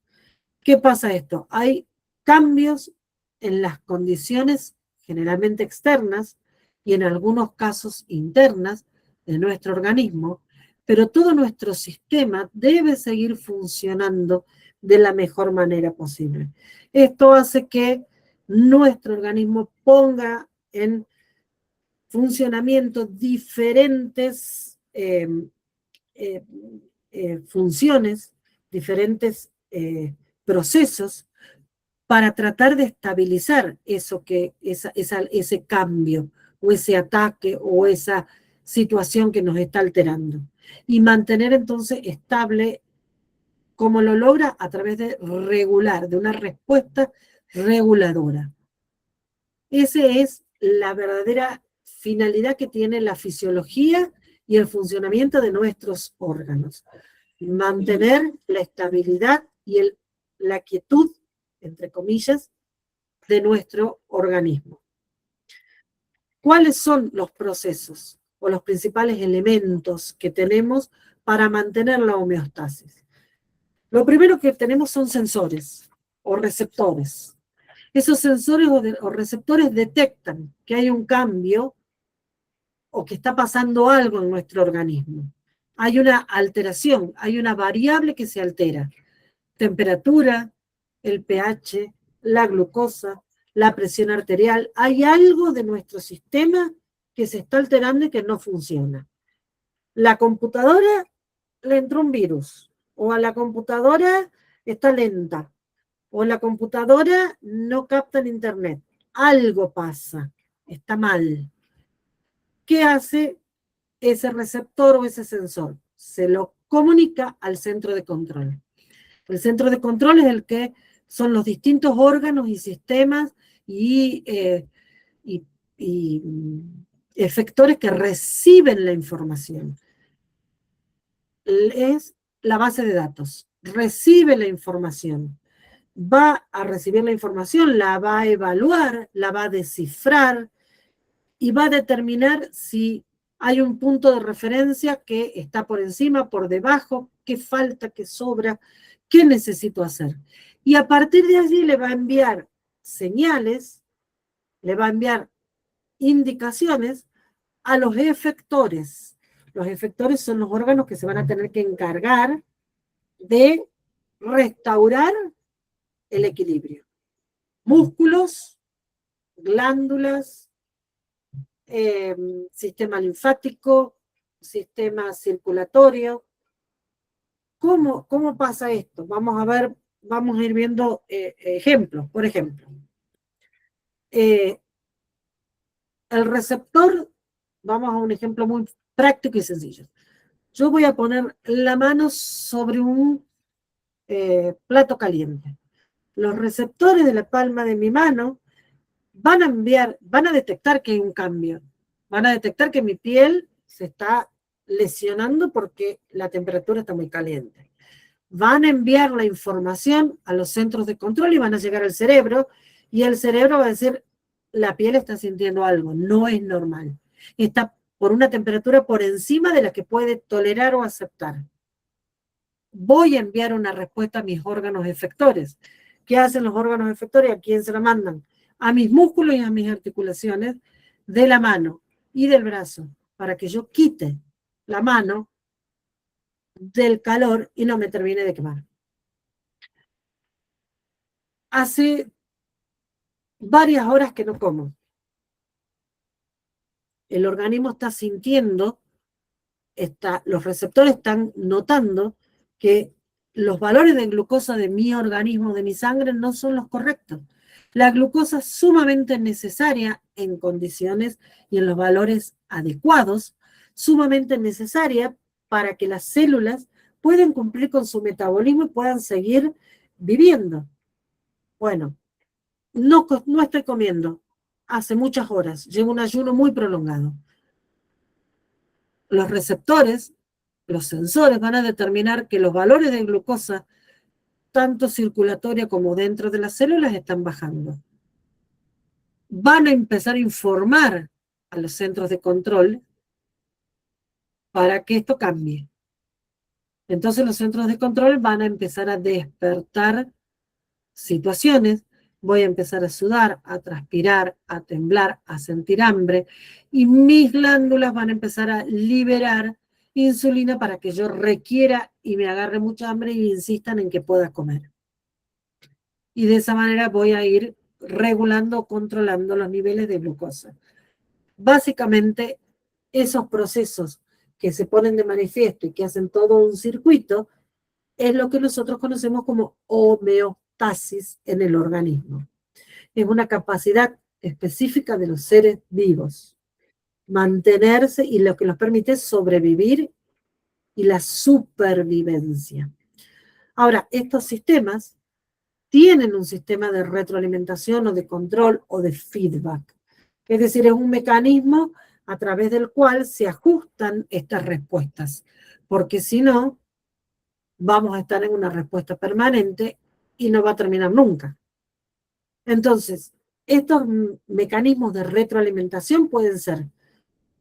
¿Qué pasa esto? Hay cambios en las condiciones generalmente externas y en algunos casos internas de nuestro organismo, pero todo nuestro sistema debe seguir funcionando de la mejor manera posible. Esto hace que nuestro organismo ponga en funcionamiento diferentes funciones, diferentes procesos para tratar de estabilizar ese cambio o ese ataque o esa situación que nos está alterando y mantener entonces estable como lo logra a través de regular, de una respuesta reguladora. Esa es la verdadera finalidad que tiene la fisiología y el funcionamiento de nuestros órganos. Mantener la estabilidad y la quietud, entre comillas, de nuestro organismo. ¿Cuáles son los procesos o los principales elementos que tenemos para mantener la homeostasis? Lo primero que tenemos son sensores o receptores. Esos sensores o receptores detectan que hay un cambio o que está pasando algo en nuestro organismo. Hay una alteración, hay una variable que se altera. Temperatura, el pH, la glucosa, la presión arterial. Hay algo de nuestro sistema que se está alterando y que no funciona. La computadora le entró un virus, o a la computadora está lenta, o la computadora no capta el internet. Algo pasa, está mal. ¿Qué hace ese receptor o ese sensor? Se lo comunica al centro de control. El centro de control es el que son los distintos órganos y sistemas y efectores que reciben la información. Es la base de datos. Recibe la información. Va a recibir la información, la va a evaluar, la va a descifrar y va a determinar si hay un punto de referencia que está por encima, por debajo, qué falta, qué sobra, qué necesito hacer. Y a partir de allí le va a enviar señales, le va a enviar indicaciones a los efectores. Los efectores son los órganos que se van a tener que encargar de restaurar el equilibrio. Músculos, glándulas, sistema linfático, sistema circulatorio. ¿Cómo pasa esto? Vamos a ir viendo ejemplos. Por ejemplo, el receptor, vamos a un ejemplo muy práctico y sencillo. Yo voy a poner la mano sobre un plato caliente. Los receptores de la palma de mi mano van a detectar que hay un cambio. Van a detectar que mi piel se está lesionando porque la temperatura está muy caliente. Van a enviar la información a los centros de control y van a llegar al cerebro, y el cerebro va a decir, la piel está sintiendo algo, no es normal. Está por una temperatura por encima de la que puede tolerar o aceptar. Voy a enviar una respuesta a mis órganos efectores. ¿Qué hacen los órganos efectores? ¿A quién se la mandan? A mis músculos y a mis articulaciones de la mano y del brazo, para que yo quite la mano del calor y no me termine de quemar. Hace varias horas que no como. El organismo está sintiendo, los receptores están notando que los valores de glucosa de mi organismo, de mi sangre, no son los correctos. La glucosa es sumamente necesaria en condiciones y en los valores adecuados, sumamente necesaria para que las células puedan cumplir con su metabolismo y puedan seguir viviendo. Bueno, no estoy comiendo. hace muchas horas, llevo un ayuno muy prolongado. Los receptores, los sensores van a determinar que los valores de glucosa, tanto circulatoria como dentro de las células, están bajando. Van a empezar a informar a los centros de control para que esto cambie. Entonces los centros de control van a empezar a despertar situaciones, voy a empezar a sudar, a transpirar, a temblar, a sentir hambre, y mis glándulas van a empezar a liberar insulina para que yo requiera y me agarre mucha hambre y insistan en que pueda comer. Y de esa manera voy a ir regulando, controlando los niveles de glucosa. Básicamente, esos procesos que se ponen de manifiesto y que hacen todo un circuito, es lo que nosotros conocemos como homeostasis en el organismo. Es una capacidad específica de los seres vivos, mantenerse, y lo que nos permite es sobrevivir y la supervivencia. Ahora, estos sistemas tienen un sistema de retroalimentación o de control o de feedback. Es decir, es un mecanismo a través del cual se ajustan estas respuestas, porque si no, vamos a estar en una respuesta permanente y no va a terminar nunca. Entonces, estos mecanismos de retroalimentación pueden ser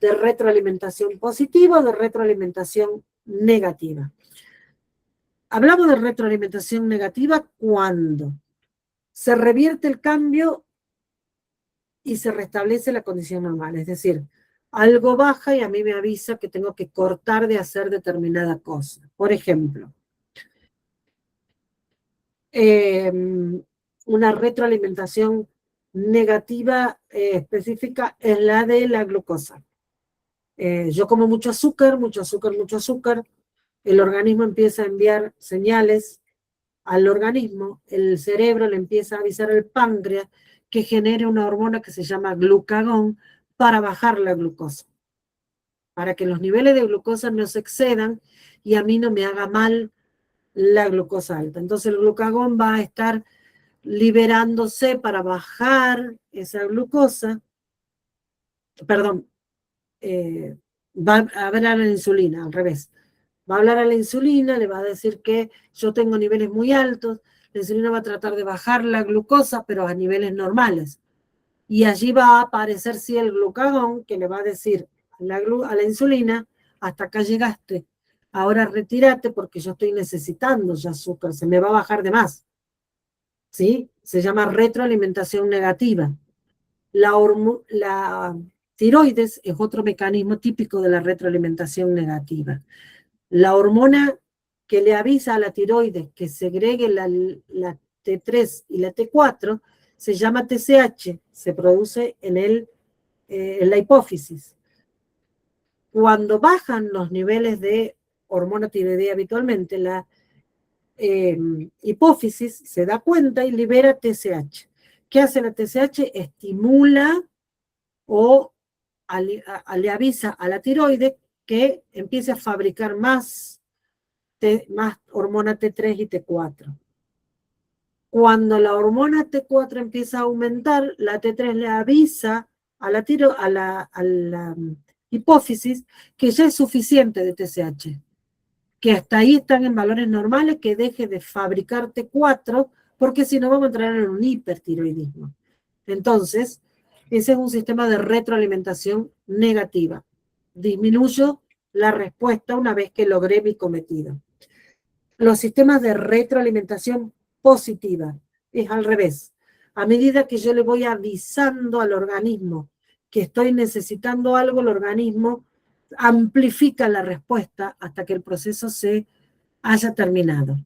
de retroalimentación positiva o de retroalimentación negativa. Hablamos de retroalimentación negativa cuando se revierte el cambio y se restablece la condición normal. Es decir, algo baja y a mí me avisa que tengo que cortar de hacer determinada cosa. Por ejemplo, una retroalimentación negativa específica es la de la glucosa. Yo como mucho azúcar, mucho azúcar, mucho azúcar, el organismo empieza a enviar señales al organismo, el cerebro le empieza a avisar al páncreas que genere una hormona que se llama glucagón para bajar la glucosa, para que los niveles de glucosa no se excedan y a mí no me haga mal la glucosa alta. Entonces el glucagón va a estar liberándose para bajar esa glucosa, perdón, va a hablar a la insulina, al revés. Va a hablar a la insulina, le va a decir que yo tengo niveles muy altos, la insulina va a tratar de bajar la glucosa, pero a niveles normales. Y allí va a aparecer, sí, el glucagón, que le va a decir a la insulina, hasta acá llegaste, ahora retírate porque yo estoy necesitando ya azúcar, se me va a bajar de más. ¿Sí? Se llama retroalimentación negativa. La tiroides es otro mecanismo típico de la retroalimentación negativa. La hormona que le avisa a la tiroides que segregue la T3 y la T4 se llama TSH, se produce en la hipófisis. Cuando bajan los niveles de hormona tiroidea habitualmente, la hipófisis se da cuenta y libera TSH. ¿Qué hace la TSH? Estimula o le avisa a la tiroides que empiece a fabricar más hormona T3 y T4. Cuando la hormona T4 empieza a aumentar, la T3 le avisa a la hipófisis que ya es suficiente de TSH, que hasta ahí están en valores normales, que deje de fabricar T4, porque si no vamos a entrar en un hipertiroidismo. Entonces, ese es un sistema de retroalimentación negativa. Disminuyo la respuesta una vez que logré mi cometido. Los sistemas de retroalimentación positiva es al revés. A medida que yo le voy avisando al organismo que estoy necesitando algo, el organismo amplifica la respuesta hasta que el proceso se haya terminado.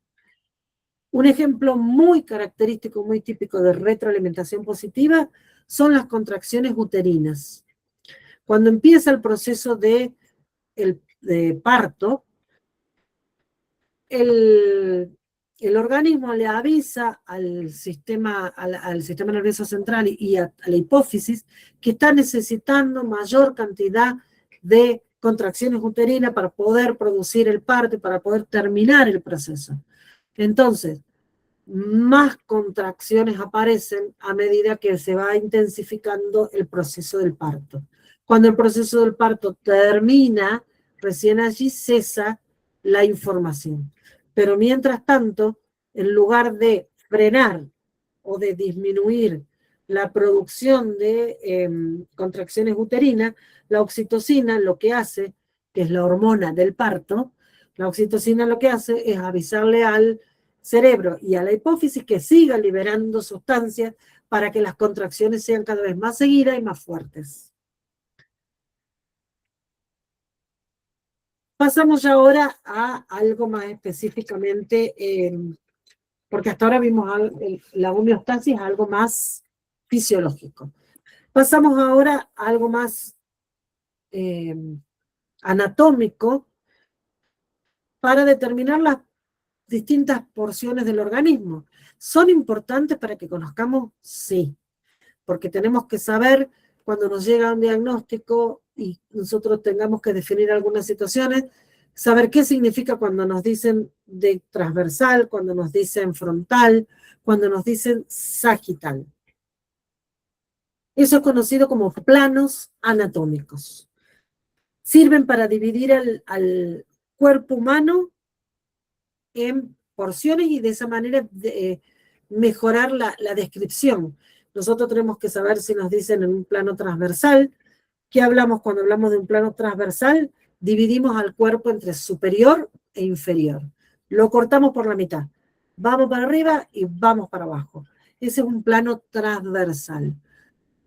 Un ejemplo muy característico, muy típico de retroalimentación positiva son las contracciones uterinas. Cuando empieza el proceso de parto, el organismo le avisa al sistema nervioso central y a la hipófisis que está necesitando mayor cantidad de contracciones uterinas para poder producir el parto y para poder terminar el proceso. Entonces, más contracciones aparecen a medida que se va intensificando el proceso del parto. Cuando el proceso del parto termina, recién allí cesa la información. Pero mientras tanto, en lugar de frenar o de disminuir la producción de contracciones uterinas, la oxitocina lo que hace, que es la hormona del parto, la oxitocina lo que hace es avisarle al cerebro y a la hipófisis que siga liberando sustancias para que las contracciones sean cada vez más seguidas y más fuertes. Pasamos ya ahora a algo más específicamente, porque hasta ahora vimos la homeostasis, algo más fisiológico. Pasamos ahora a algo más anatómico para determinar las distintas porciones del organismo. ¿Son importantes para que conozcamos? Sí, porque tenemos que saber cuando nos llega un diagnóstico y nosotros tengamos que definir algunas situaciones, saber qué significa cuando nos dicen de transversal, cuando nos dicen frontal, cuando nos dicen sagital. Eso es conocido como planos anatómicos. Sirven para dividir al cuerpo humano en porciones y de esa manera mejorar la descripción. Nosotros tenemos que saber si nos dicen en un plano transversal. ¿Qué hablamos cuando hablamos de un plano transversal? Dividimos al cuerpo entre superior e inferior. Lo cortamos por la mitad. Vamos para arriba y vamos para abajo. Ese es un plano transversal.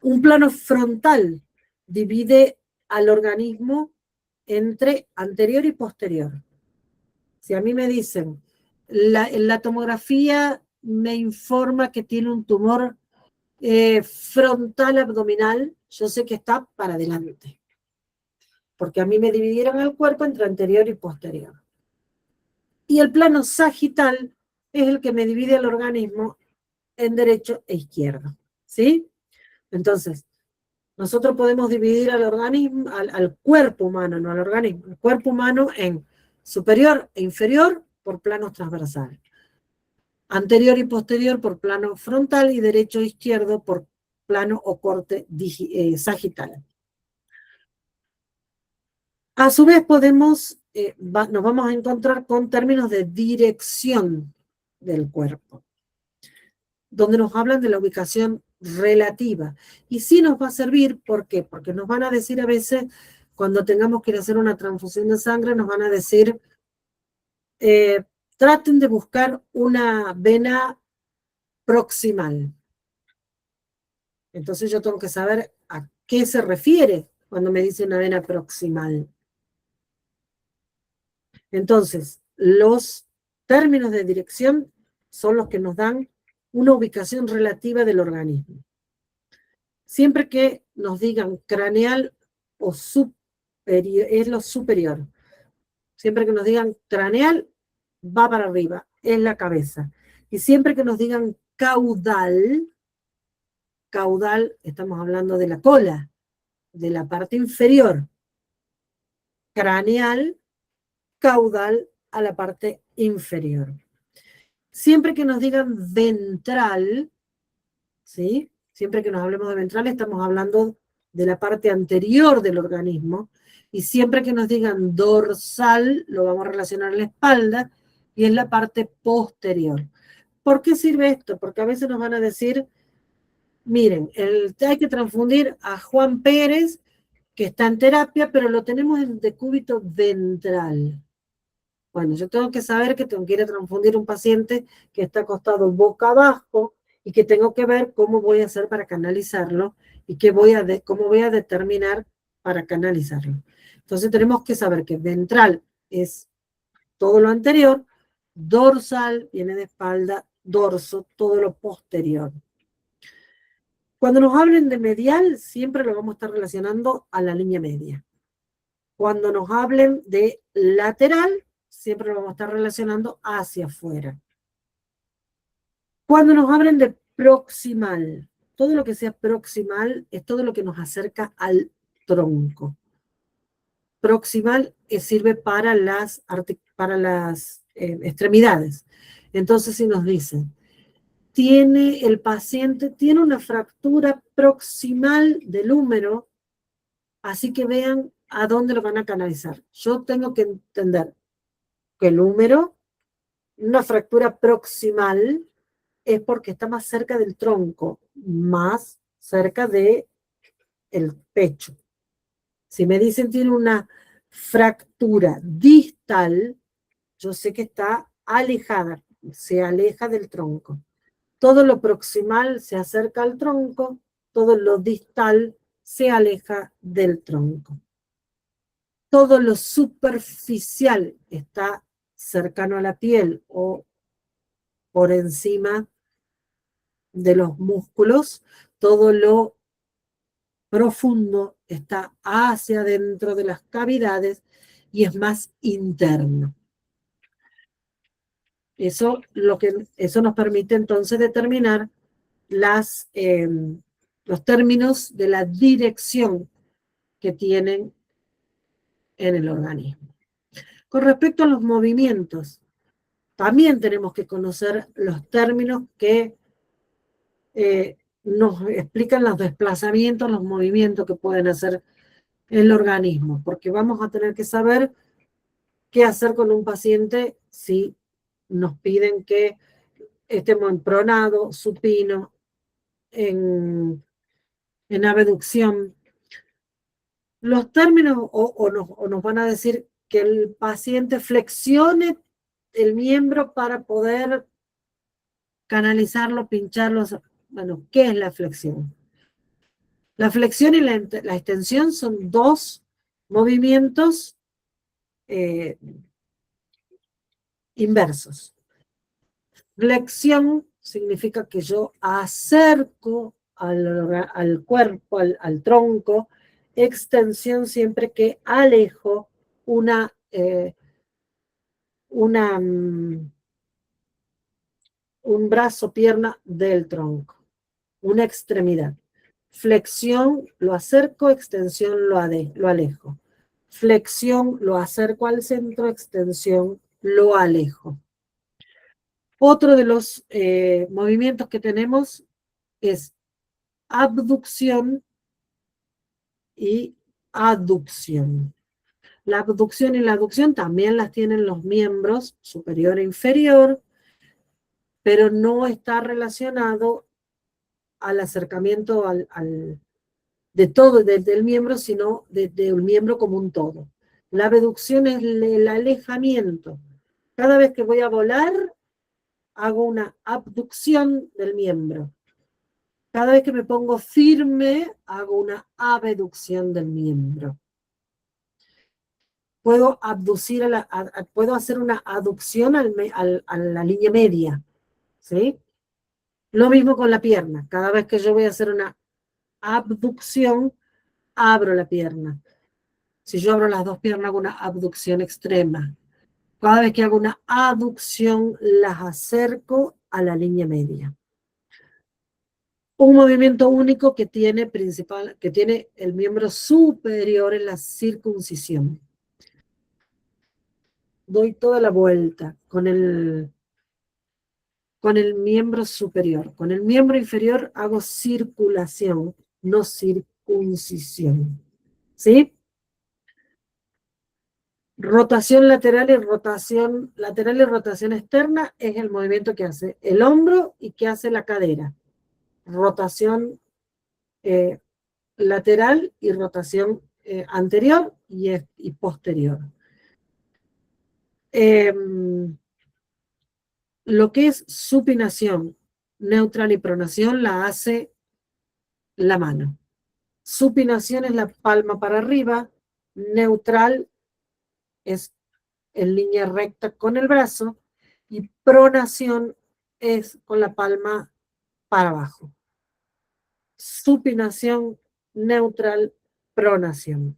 Un plano frontal divide al organismo entre anterior y posterior. Si a mí me dicen, la tomografía me informa que tiene un tumor frontal abdominal, yo sé que está para adelante, porque a mí me dividieron el cuerpo entre anterior y posterior. Y el plano sagital es el que me divide el organismo en derecho e izquierdo, ¿sí? Entonces, nosotros podemos dividir al organismo, al cuerpo humano, no al organismo, el cuerpo humano en superior e inferior por planos transversales, anterior y posterior por plano frontal y derecho e izquierdo por plano o corte sagital. A su vez nos vamos a encontrar con términos de dirección del cuerpo, donde nos hablan de la ubicación relativa. Y sí nos va a servir, ¿por qué? Porque nos van a decir a veces, cuando tengamos que ir a hacer una transfusión de sangre, nos van a decir, traten de buscar una vena proximal. Entonces yo tengo que saber a qué se refiere cuando me dice una vena proximal. Entonces, los términos de dirección son los que nos dan una ubicación relativa del organismo. Siempre que nos digan craneal o superior, es lo superior. Siempre que nos digan craneal, va para arriba, es la cabeza. Y siempre que nos digan caudal, estamos hablando de la cola, de la parte inferior. Craneal, caudal a la parte inferior. Siempre que nos digan ventral, ¿sí? Siempre que nos hablemos de ventral estamos hablando de la parte anterior del organismo, y siempre que nos digan dorsal lo vamos a relacionar a la espalda y es la parte posterior. ¿Por qué sirve esto? Porque a veces nos van a decir, miren, hay que transfundir a Juan Pérez, que está en terapia, pero lo tenemos en decúbito ventral. Bueno, yo tengo que saber que tengo que ir a transfundir un paciente que está acostado boca abajo y que tengo que ver cómo voy a hacer para canalizarlo y cómo voy a determinar para canalizarlo. Entonces tenemos que saber que ventral es todo lo anterior, dorsal viene de espalda, dorso, todo lo posterior. Cuando nos hablen de medial, siempre lo vamos a estar relacionando a la línea media. Cuando nos hablen de lateral, siempre lo vamos a estar relacionando hacia afuera. Cuando nos hablen de proximal, todo lo que sea proximal es todo lo que nos acerca al tronco. Proximal sirve para las extremidades. Entonces, si nos dicen, el paciente tiene una fractura proximal del húmero, así que vean a dónde lo van a canalizar. Yo tengo que entender que el húmero, una fractura proximal, es porque está más cerca del tronco, más cerca del pecho. Si me dicen tiene una fractura distal, yo sé que está alejada, se aleja del tronco. Todo lo proximal se acerca al tronco, todo lo distal se aleja del tronco. Todo lo superficial está cercano a la piel o por encima de los músculos, todo lo profundo está hacia adentro de las cavidades y es más interno. Eso nos permite entonces determinar los términos de la dirección que tienen en el organismo. Con respecto a los movimientos, también tenemos que conocer los términos que nos explican los desplazamientos, los movimientos que pueden hacer el organismo, porque vamos a tener que saber qué hacer con un paciente si nos piden que estemos en pronado, supino, en abducción. Los términos o nos van a decir que el paciente flexione el miembro para poder canalizarlo, pincharlo. Bueno, ¿qué es la flexión? La flexión y la extensión son dos movimientos inversos. Flexión significa que yo acerco al cuerpo, al tronco. Extensión siempre que alejo un brazo, pierna del tronco, una extremidad. Flexión lo acerco, extensión lo alejo. Flexión lo acerco al centro, extensión lo alejo. Otro de los movimientos que tenemos es abducción y aducción. La abducción y la aducción también las tienen los miembros superior e inferior, pero no está relacionado al acercamiento de todo, del miembro, sino del miembro como un todo. La abducción es el alejamiento. Cada vez que voy a volar, hago una abducción del miembro. Cada vez que me pongo firme, hago una abducción del miembro. Puedo puedo hacer una aducción a la línea media, ¿sí? Lo mismo con la pierna. Cada vez que yo voy a hacer una abducción, abro la pierna. Si yo abro las dos piernas, hago una abducción extrema. Cada vez que hago una aducción, las acerco a la línea media. Un movimiento único que tiene el miembro superior en la circuncisión. Doy toda la vuelta con el miembro superior. Con el miembro inferior hago circulación, no circuncisión. ¿Sí? Rotación lateral y rotación externa es el movimiento que hace el hombro y que hace la cadera. Rotación lateral y rotación anterior y posterior. Lo que es supinación, neutral y pronación la hace la mano. Supinación es la palma para arriba, neutral es en línea recta con el brazo y pronación es con la palma para abajo. Supinación, neutral, pronación.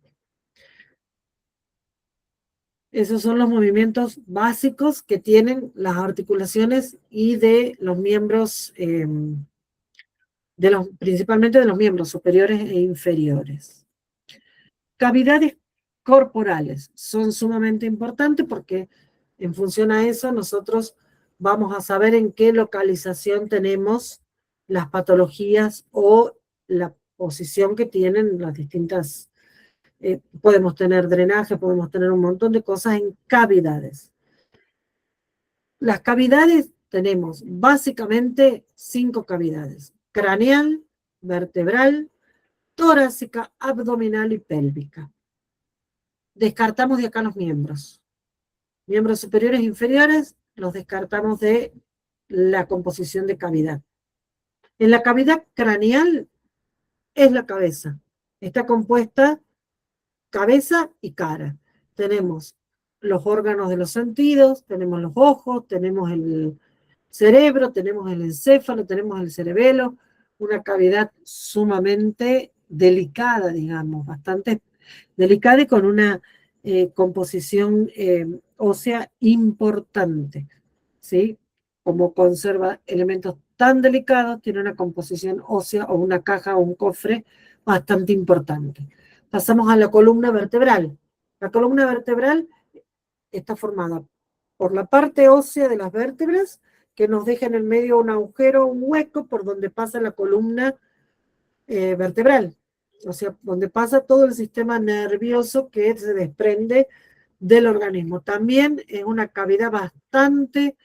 Esos son los movimientos básicos que tienen las articulaciones y de los miembros, principalmente de los miembros superiores e inferiores. Cavidades corporales son sumamente importantes porque en función a eso nosotros vamos a saber en qué localización tenemos las patologías o la posición que tienen las distintas. Podemos tener drenaje, podemos tener un montón de cosas en cavidades. Las cavidades tenemos básicamente 5 cavidades: craneal, vertebral, torácica, abdominal y pélvica. Descartamos de acá los miembros. Miembros superiores e inferiores los descartamos de la composición de cavidad. En la cavidad craneal es la cabeza. Está compuesta cabeza y cara. Tenemos los órganos de los sentidos, tenemos los ojos, tenemos el cerebro, tenemos el encéfalo, tenemos el cerebelo, una cavidad sumamente delicada, digamos, bastante delicada y con una composición ósea importante, ¿sí? Como conserva elementos tan delicados, tiene una composición ósea o una caja o un cofre bastante importante. Pasamos a la columna vertebral. La columna vertebral está formada por la parte ósea de las vértebras, que nos deja en el medio un agujero, un hueco por donde pasa la columna vertebral, o sea, donde pasa todo el sistema nervioso que se desprende del organismo. También es una cavidad bastante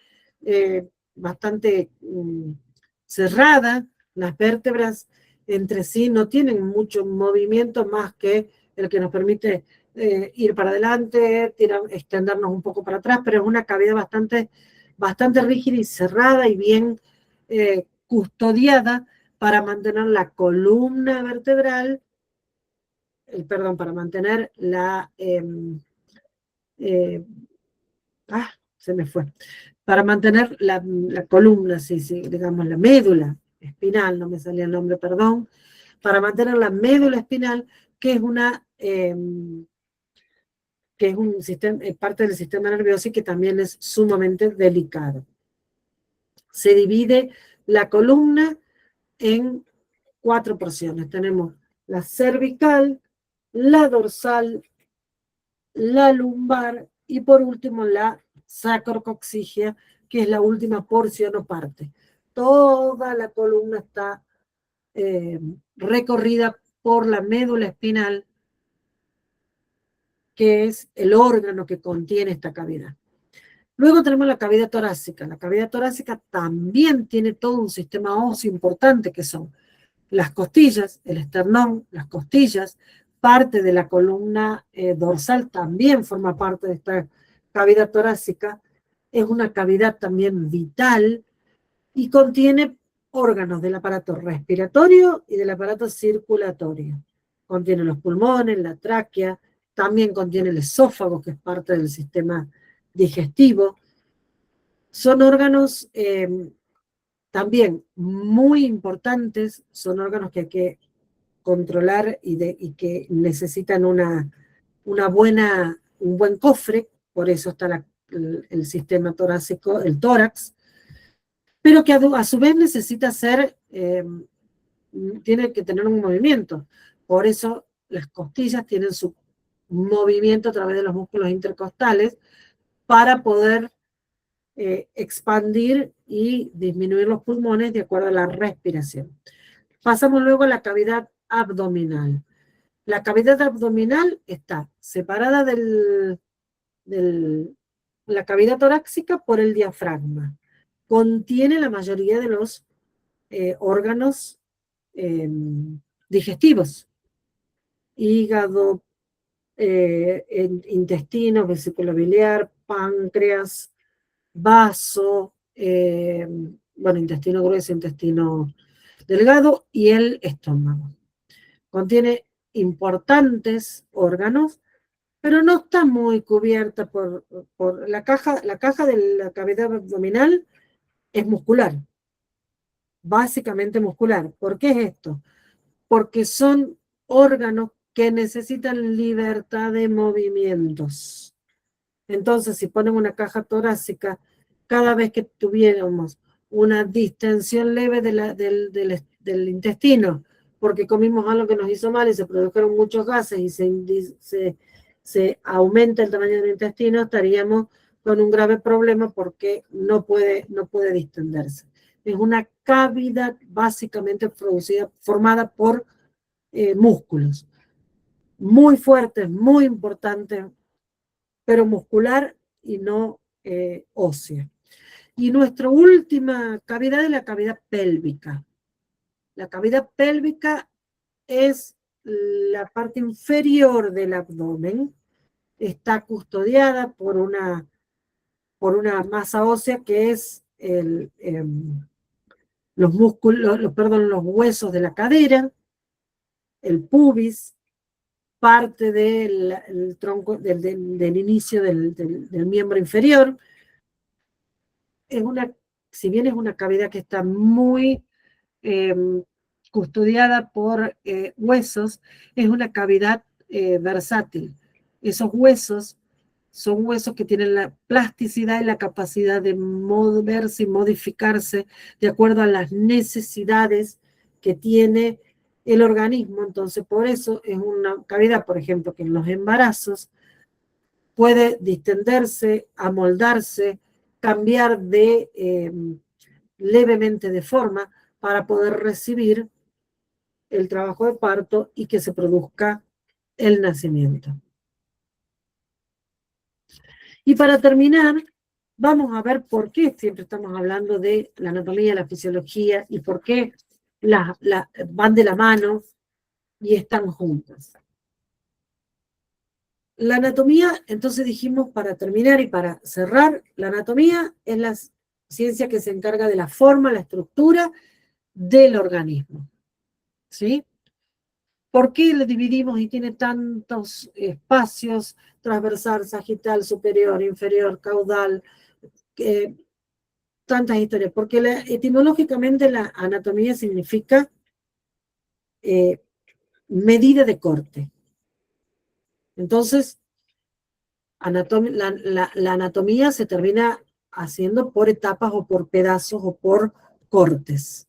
cerrada. Las vértebras entre sí no tienen mucho movimiento más que el que nos permite ir para adelante, extendernos un poco para atrás, pero es una cavidad bastante rígida y cerrada y bien custodiada para mantener la columna vertebral, para mantener se me fue, para mantener la columna, sí, digamos la médula espinal, no me salía el nombre, perdón, para mantener la médula espinal, que es parte del sistema nervioso y que también es sumamente delicado. Se divide la columna en 4 porciones. Tenemos la cervical, la dorsal, la lumbar y por último la sacrocoxigia, que es la última porción o parte. Toda la columna está recorrida por la médula espinal, que es el órgano que contiene esta cavidad. Luego tenemos la cavidad torácica. La cavidad torácica también tiene todo un sistema óseo importante, que son las costillas, el esternón, las costillas, parte de la columna dorsal también forma parte de esta cavidad torácica. Es una cavidad también vital y contiene órganos del aparato respiratorio y del aparato circulatorio. Contiene los pulmones, la tráquea, también contiene el esófago, que es parte del sistema digestivo. Son órganos también muy importantes, son órganos que hay que controlar y que necesitan un buen cofre, por eso está el sistema torácico, el tórax, pero que a su vez necesita tiene que tener un movimiento. Por eso las costillas tienen su movimiento a través de los músculos intercostales para poder expandir y disminuir los pulmones de acuerdo a la respiración. Pasamos luego a la cavidad abdominal. La cavidad abdominal está separada de la cavidad torácica por el diafragma. Contiene la mayoría de los órganos digestivos: hígado, intestino, vesícula biliar, páncreas, vaso, intestino grueso, intestino delgado y el estómago. Contiene importantes órganos, pero no está muy cubierta por la caja de la cavidad abdominal. Es muscular, básicamente muscular. ¿Por qué es esto? Porque son órganos que necesitan libertad de movimientos. Entonces, si ponen una caja torácica, cada vez que tuviéramos una distensión leve del intestino, porque comimos algo que nos hizo mal y se produjeron muchos gases y se aumenta el tamaño del intestino, estaríamos con un grave problema porque no puede distenderse. Es una cavidad básicamente formada por músculos, muy fuertes, muy importantes, pero muscular y no ósea. Y nuestra última cavidad es la cavidad pélvica. La cavidad pélvica es la parte inferior del abdomen, está custodiada por una masa ósea que es los músculos, perdón, los huesos de la cadera, el pubis, parte del tronco, del inicio del miembro inferior. Es si bien es una cavidad que está muy custodiada por huesos, es una cavidad versátil. Esos huesos son huesos que tienen la plasticidad y la capacidad de moverse y modificarse de acuerdo a las necesidades que tiene el organismo. Entonces, por eso es una cavidad, por ejemplo, que en los embarazos puede distenderse, amoldarse, cambiar levemente de forma para poder recibir el trabajo de parto y que se produzca el nacimiento. Y para terminar, vamos a ver por qué siempre estamos hablando de la anatomía, la fisiología y por qué van de la mano y están juntas. La anatomía, entonces dijimos, para terminar y para cerrar, la anatomía es la ciencia que se encarga de la forma, la estructura del organismo. ¿Sí? ¿Por qué lo dividimos y tiene tantos espacios? Transversal, sagital, superior, inferior, caudal, tantas historias. Porque etimológicamente la anatomía significa medida de corte. Entonces, la anatomía se termina haciendo por etapas o por pedazos o por cortes.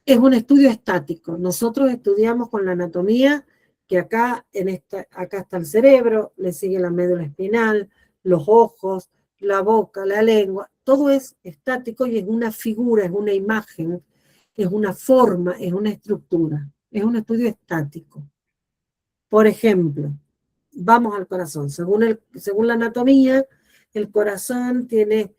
Es un estudio estático. Nosotros estudiamos con la anatomía que acá está el cerebro, le sigue la médula espinal, los ojos, la boca, la lengua, todo es estático y es una figura, es una imagen, es una forma, es una estructura, es un estudio estático. Por ejemplo, vamos al corazón. Según la anatomía, el corazón tiene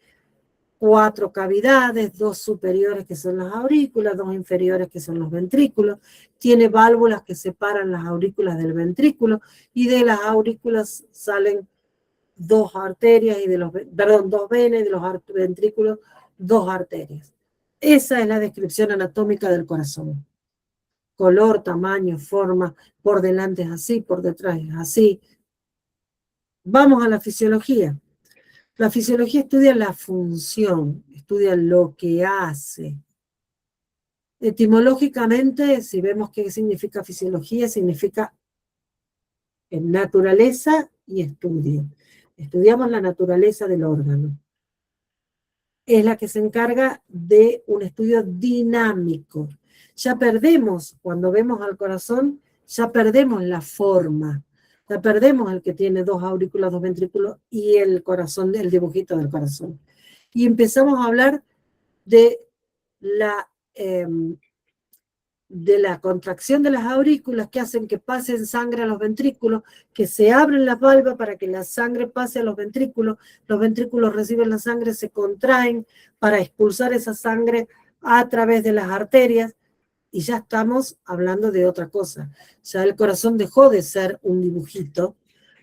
4 cavidades, 2 superiores que son las aurículas, 2 inferiores que son los ventrículos, tiene válvulas que separan las aurículas del ventrículo y de las aurículas salen 2 arterias y 2 venas y de los ventrículos 2 arterias. Esa es la descripción anatómica del corazón. Color, tamaño, forma, por delante es así, por detrás es así. Vamos a la fisiología. La fisiología estudia la función, estudia lo que hace. Etimológicamente, si vemos qué significa fisiología, significa naturaleza y estudio. Estudiamos la naturaleza del órgano. Es la que se encarga de un estudio dinámico. Ya perdemos, cuando vemos al corazón, ya perdemos la forma. Ya perdemos el que tiene 2 aurículas, 2 ventrículos y el corazón, el dibujito del corazón. Y empezamos a hablar de la contracción de las aurículas que hacen que pasen sangre a los ventrículos, que se abren las valvas para que la sangre pase a los ventrículos reciben la sangre, se contraen para expulsar esa sangre a través de las arterias, y ya estamos hablando de otra cosa. Ya el corazón dejó de ser un dibujito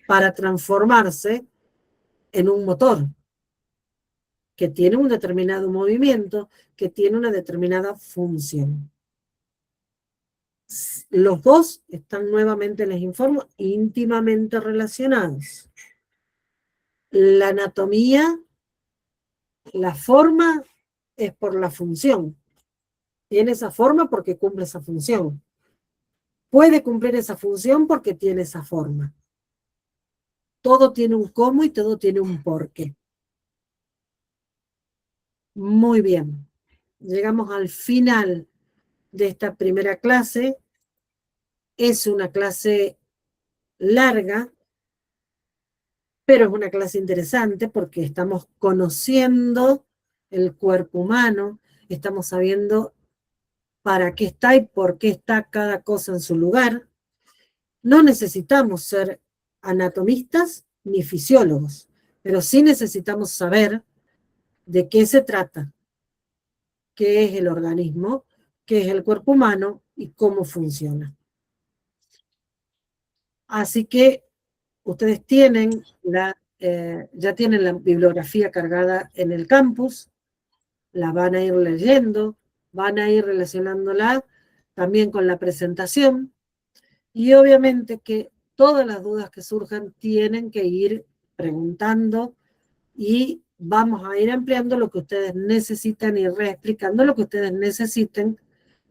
para transformarse en un motor que tiene un determinado movimiento, que tiene una determinada función. Los dos están, nuevamente les informo, íntimamente relacionados. La anatomía, la forma es por la función. Tiene esa forma porque cumple esa función. Puede cumplir esa función porque tiene esa forma. Todo tiene un cómo y todo tiene un porqué. Muy bien. Llegamos al final de esta primera clase. Es una clase larga, pero es una clase interesante porque estamos conociendo el cuerpo humano, estamos sabiendo para qué está y por qué está cada cosa en su lugar. No necesitamos ser anatomistas ni fisiólogos, pero sí necesitamos saber de qué se trata, qué es el organismo, qué es el cuerpo humano y cómo funciona. Así que ustedes tienen ya tienen la bibliografía cargada en el campus, la van a ir leyendo, van a ir relacionándola también con la presentación y obviamente que todas las dudas que surjan tienen que ir preguntando y vamos a ir ampliando lo que ustedes necesitan y reexplicando lo que ustedes necesiten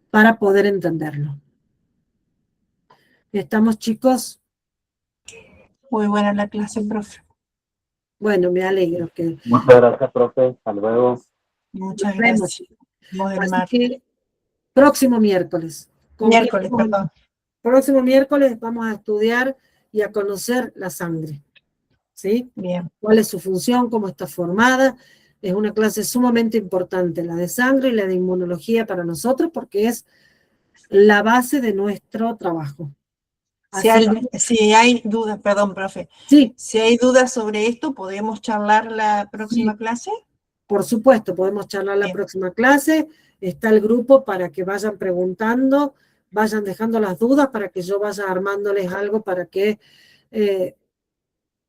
para poder entenderlo. ¿Estamos, chicos? Muy buena la clase, profe. Bueno, me alegro que Muchas gracias, profe. Hasta luego. Muchas nos vemos. gracias. Nos vemos el Así martes. que próximo miércoles. Miércoles, perdón. Próximo miércoles vamos a estudiar y a conocer la sangre. ¿Sí? Bien. ¿Cuál es su función? ¿Cómo está formada? Es una clase sumamente importante, la de sangre y la de inmunología para nosotros, porque es la base de nuestro trabajo. Si hay dudas, perdón, profe. Sí. Si hay dudas sobre esto, ¿podemos charlar la próxima clase? Por supuesto, podemos charlar la próxima clase. Está el grupo para que vayan preguntando, vayan dejando las dudas para que yo vaya armándoles algo para que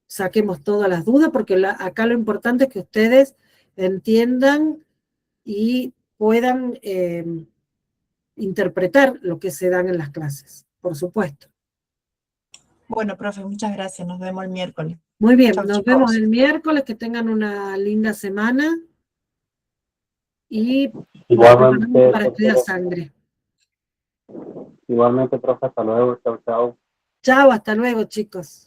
saquemos todas las dudas, porque acá lo importante es que ustedes entiendan y puedan interpretar lo que se dan en las clases, por supuesto. Bueno, profe, muchas gracias. Nos vemos el miércoles. Muy bien, Chau, nos chicos. vemos el miércoles, que tengan una linda semana y Igualmente, para estudiar sangre. Igualmente, profe, hasta luego. Chao, chao. Chao, hasta luego, chicos.